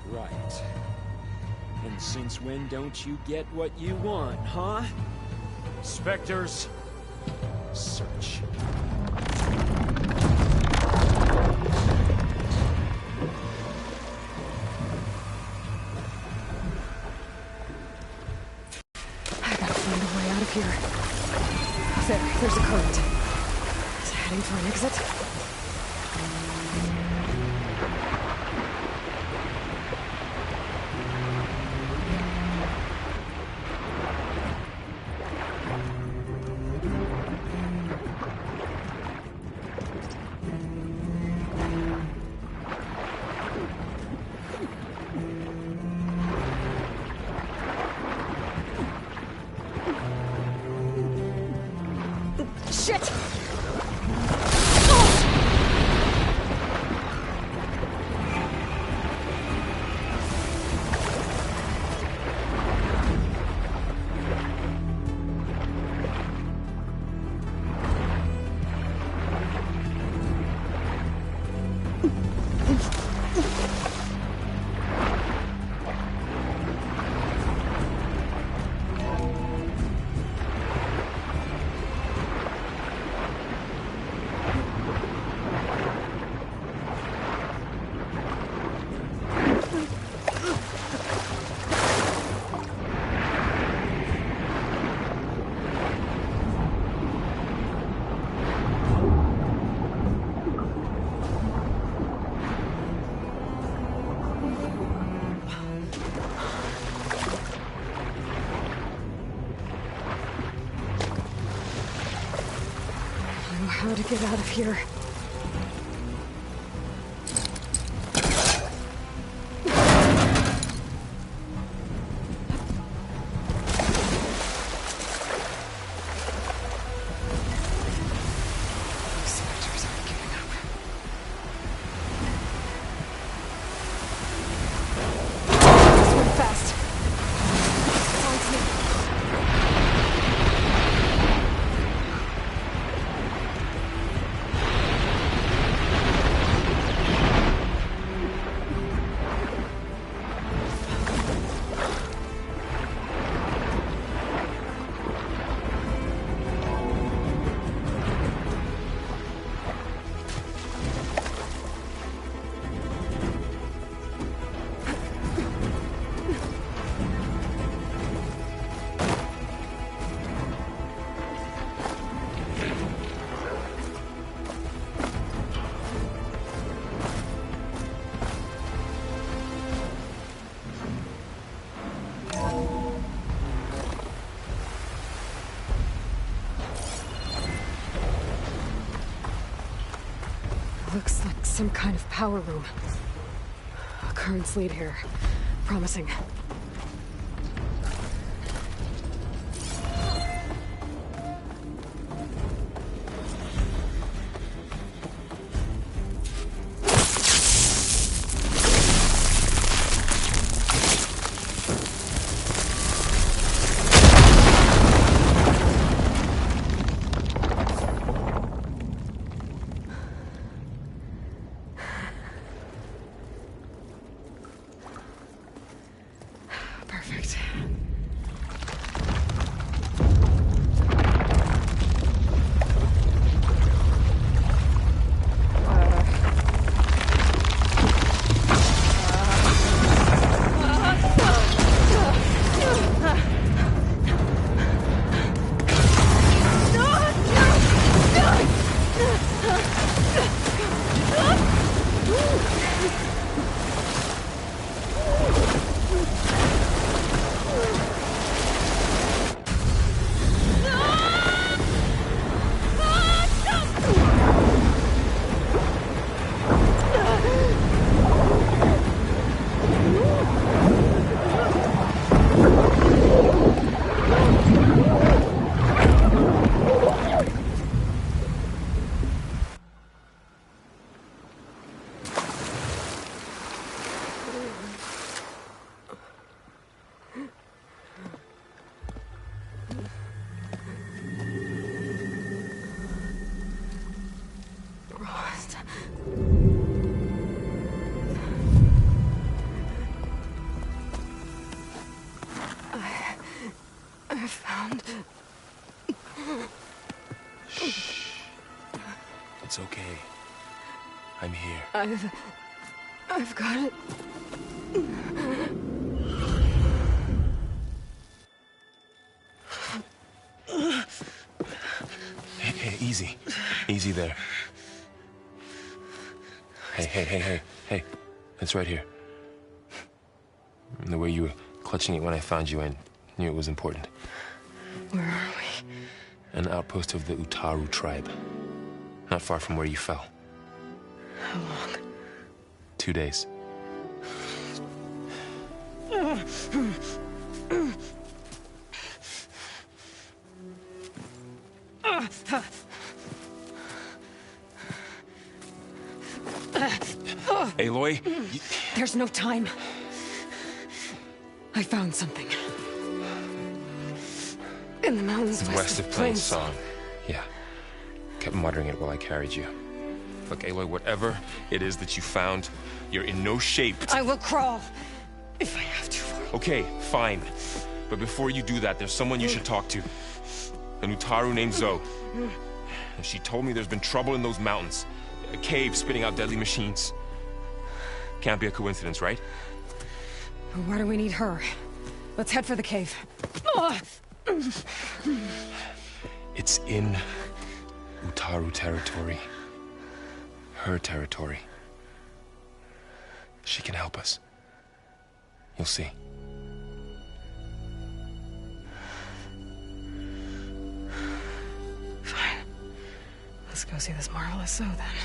Right. And since when don't you get what you want, huh? Spectres, search. I gotta find a way out of here. There's a current. Is it heading for an exit? Shit! How to get out of here. Those specters aren't giving up. Swim fast. Finds me. Looks like some kind of power room. A currents lead here. Promising. I found... Shh. It's okay. I'm here. I've got it. Hey, easy. Easy there. Hey. It's right here. The way you were clutching it when I found you, I knew it was important. Where are we? An outpost of the Utaru tribe. Not far from where you fell. How long? 2 days. Aloy? There's no time. I found something. In the mountains west of Plains Song. Yeah. Kept muttering it while I carried you. Look, Aloy, whatever it is that you found, you're in no shape to... I will crawl, if I have to. Okay, fine. But before you do that, there's someone you should talk to. An Utaru named Zoe. And she told me there's been trouble in those mountains. A cave spitting out deadly machines. Can't be a coincidence, right? Why do we need her? Let's head for the cave. It's in Utaru territory. Her territory. She can help us. You'll see. Fine. Let's go see this marvelous Zoe then.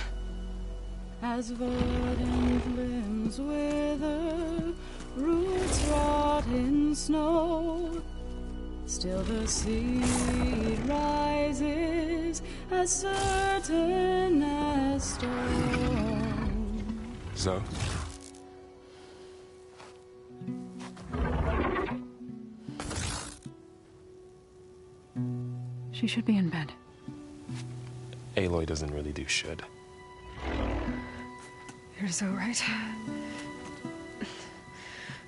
As verdant limbs wither, roots rot in snow, still the seed rises as certain as stone. Zoe? She should be in bed. Aloy doesn't really do should. You're so right.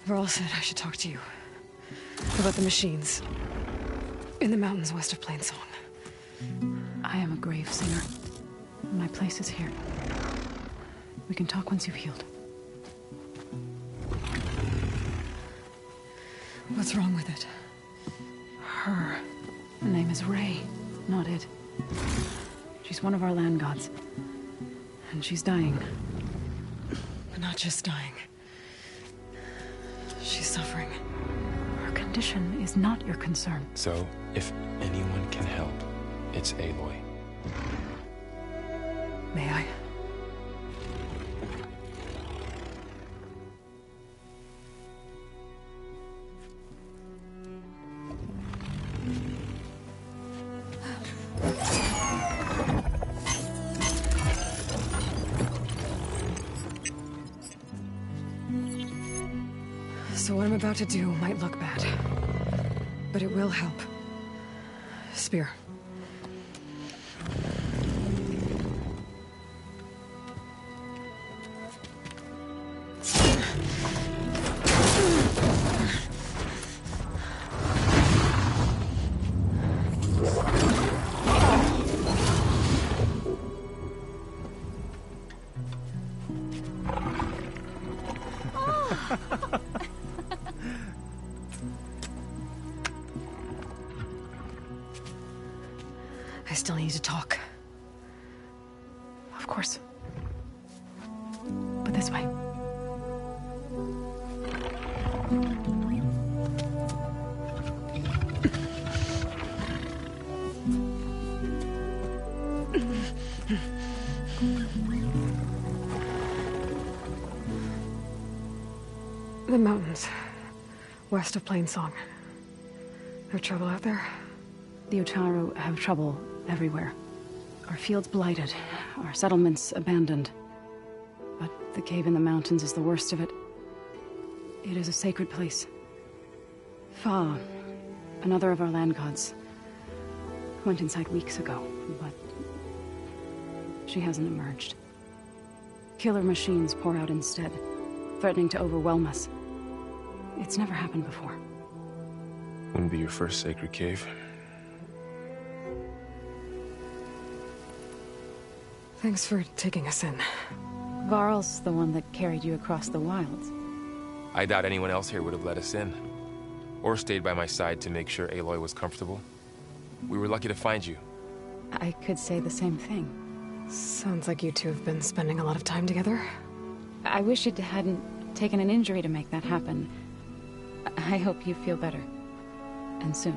Varl said I should talk to you about the machines in the mountains west of Plains Song. I am a grave singer. My place is here. We can talk once you've healed. What's wrong with it? Her. Her name is Ray, not it. She's one of our land gods. And she's dying. But not just dying. She's suffering. Her condition is not your concern. So, if anyone can help, it's Aloy. May I? So what I'm about to do might look bad, but it will help. Spear. I still need to talk. Of course. But this way. The mountains, west of Plains Song. No trouble out there? The Utaru have trouble everywhere. Our fields blighted, our settlements abandoned. But the cave in the mountains is the worst of it. It is a sacred place. Fa, another of our land gods, went inside weeks ago, but she hasn't emerged. Killer machines pour out instead, threatening to overwhelm us. It's never happened before. Wouldn't be your first sacred cave. Thanks for taking us in. Varl's the one that carried you across the wilds. I doubt anyone else here would have let us in. Or stayed by my side to make sure Aloy was comfortable. We were lucky to find you. I could say the same thing. Sounds like you two have been spending a lot of time together. I wish it hadn't taken an injury to make that happen. I hope you feel better. And soon.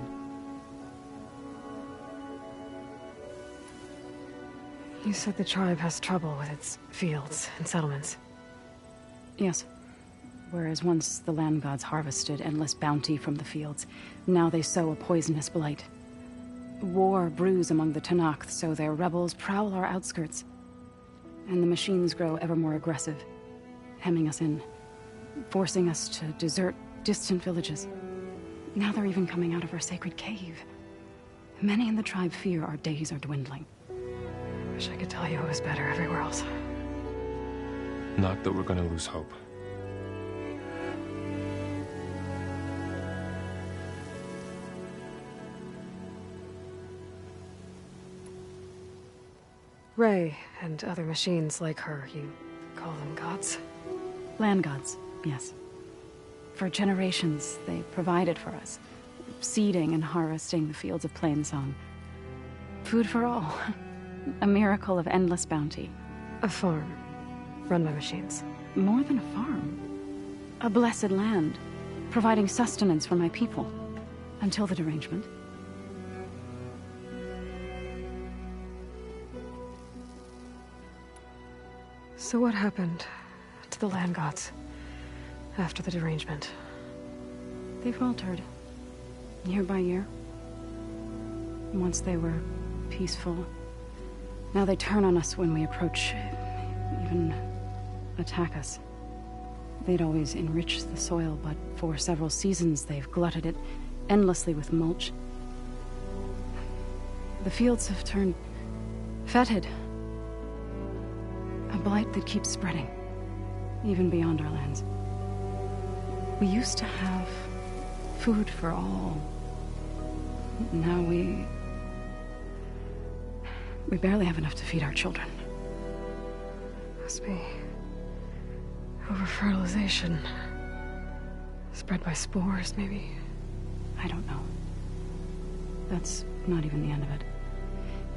You said the tribe has trouble with its fields and settlements. Yes. Whereas once the land gods harvested endless bounty from the fields, now they sow a poisonous blight. War brews among the Tenakth, so their rebels prowl our outskirts. And the machines grow ever more aggressive, hemming us in, forcing us to desert distant villages. Now they're even coming out of our sacred cave. Many in the tribe fear our days are dwindling. Wish I could tell you it was better everywhere else. Not that we're gonna lose hope. Ray and other machines like her, you call them gods? Land gods, yes. For generations, they provided for us, seeding and harvesting the fields of Plainsong. Food for all. A miracle of endless bounty. A farm, run by machines. More than a farm. A blessed land, providing sustenance for my people. Until the derangement. So what happened to the land gods after the derangement? They faltered, year by year. Once they were peaceful. Now they turn on us when we approach, even attack us. They'd always enriched the soil, but for several seasons they've glutted it endlessly with mulch. The fields have turned fetid. A blight that keeps spreading, even beyond our lands. We used to have food for all. Now we barely have enough to feed our children. Must be over-fertilization. Spread by spores, maybe? I don't know. That's not even the end of it.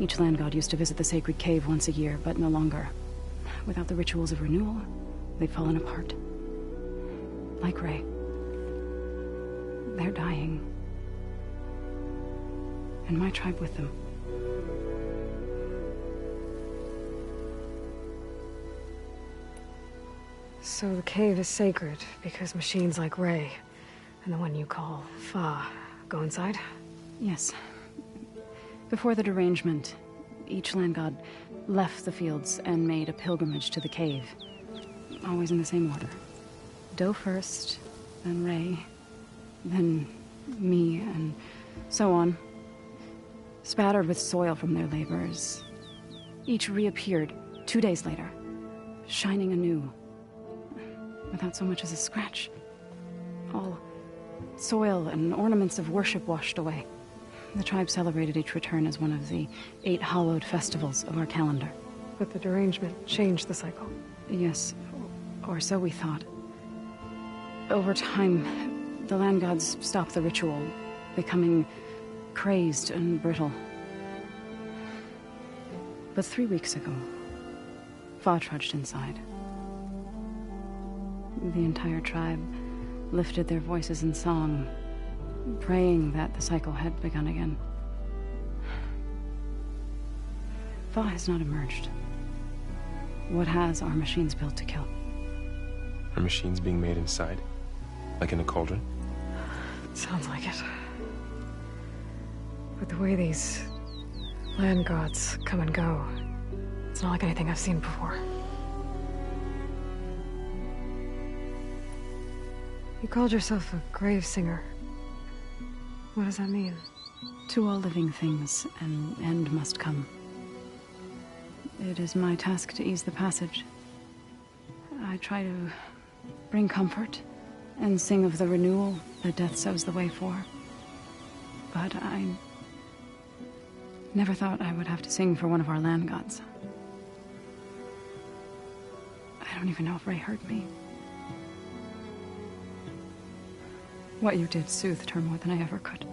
Each land god used to visit the sacred cave once a year, but no longer. Without the rituals of renewal, they've fallen apart. Like Ray. They're dying. And my tribe with them. So the cave is sacred because machines like Ray and the one you call Fa go inside? Yes. Before the derangement, each land god left the fields and made a pilgrimage to the cave. Always in the same order. Doe first, then Ray, then me, and so on. Spattered with soil from their labors. Each reappeared 2 days later, shining anew. Without so much as a scratch. All soil and ornaments of worship washed away. The tribe celebrated each return as one of the 8 hallowed festivals of our calendar. But the derangement changed the cycle. Yes, or so we thought. Over time, the land gods stopped the ritual, becoming crazed and brittle. But 3 weeks ago, Fa trudged inside. The entire tribe lifted their voices in song, praying that the cycle had begun again. Fa has not emerged. What has are machines built to kill? Are machines being made inside? Like in a cauldron? Sounds like it. But the way these land gods come and go, it's not like anything I've seen before. You called yourself a grave singer. What does that mean? To all living things, an end must come. It is my task to ease the passage. I try to bring comfort and sing of the renewal that death sows the way for. but I never thought I would have to sing for one of our land gods. I don't even know if Ray heard me. What you did soothed her more than I ever could.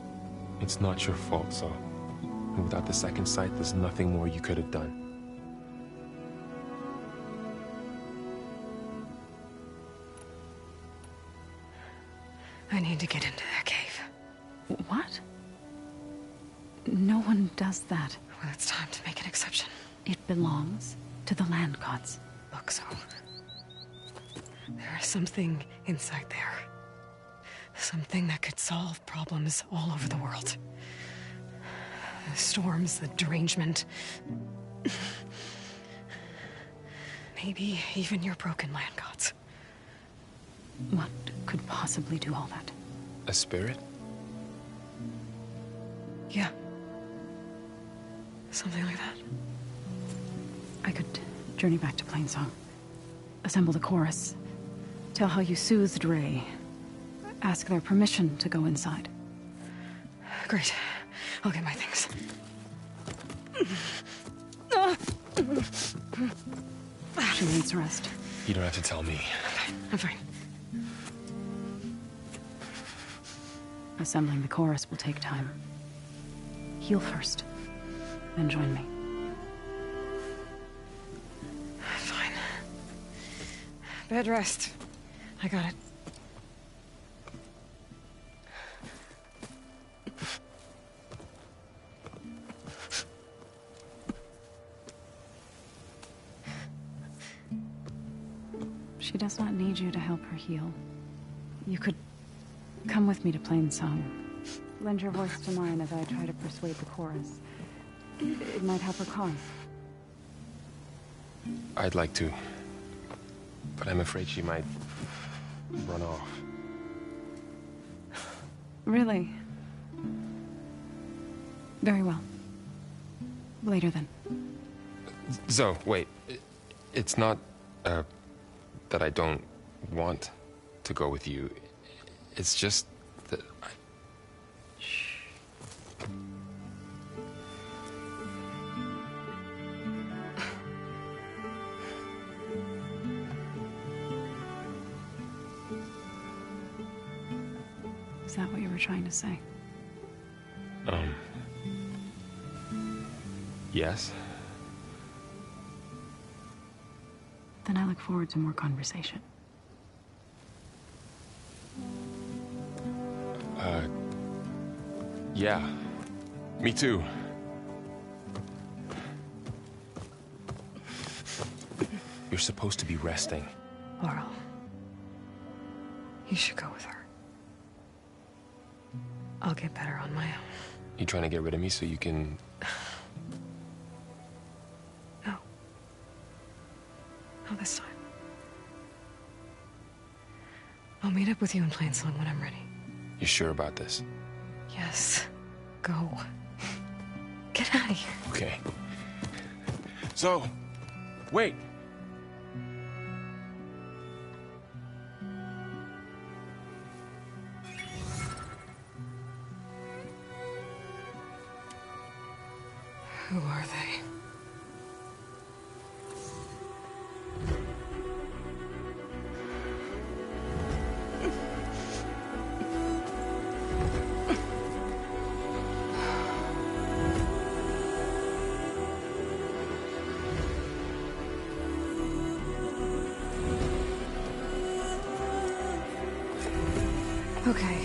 It's not your fault, Zo. And without the second sight, there's nothing more you could have done. I need to get into that cave. What? No one does that. Well, it's time to make an exception. It belongs to the land gods. Look, Zo. There is something inside there. Something that could solve problems all over the world. The storms, the derangement. Maybe even your broken land gods. What could possibly do all that? A spirit? Yeah. Something like that. I could journey back to Plainsong. Assemble the chorus. Tell how you soothed Ray. Ask their permission to go inside. Great. I'll get my things. She needs rest. You don't have to tell me. I'm fine. Assembling the chorus will take time. Heal first, then join me. Fine. Bed rest. I got it. She does not need you to help her heal. You could come with me to Plainsong. Lend your voice to mine as I try to persuade the chorus. It might help her cause. I'd like to. But I'm afraid she might run off. Really? Very well. Later then. Zo, wait. It's not, that I don't want to go with you. It's just that I... Shh. Is that what you were trying to say? Yes? Then I look forward to more conversation. Yeah. Me too. You're supposed to be resting. Laurel. You should go with her. I'll get better on my own. You trying to get rid of me so you can... No. Not this time. I'll meet up with you in Plainsong when I'm ready. You sure about this? Yes. Go. Get out of here. Okay. So, wait. Who are they? Okay,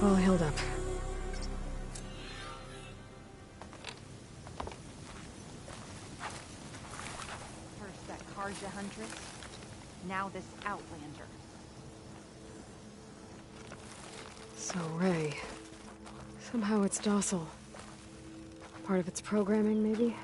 all healed up. First that Karja Huntress, now this Outlander. So, Ray. Somehow it's docile. Part of its programming, maybe?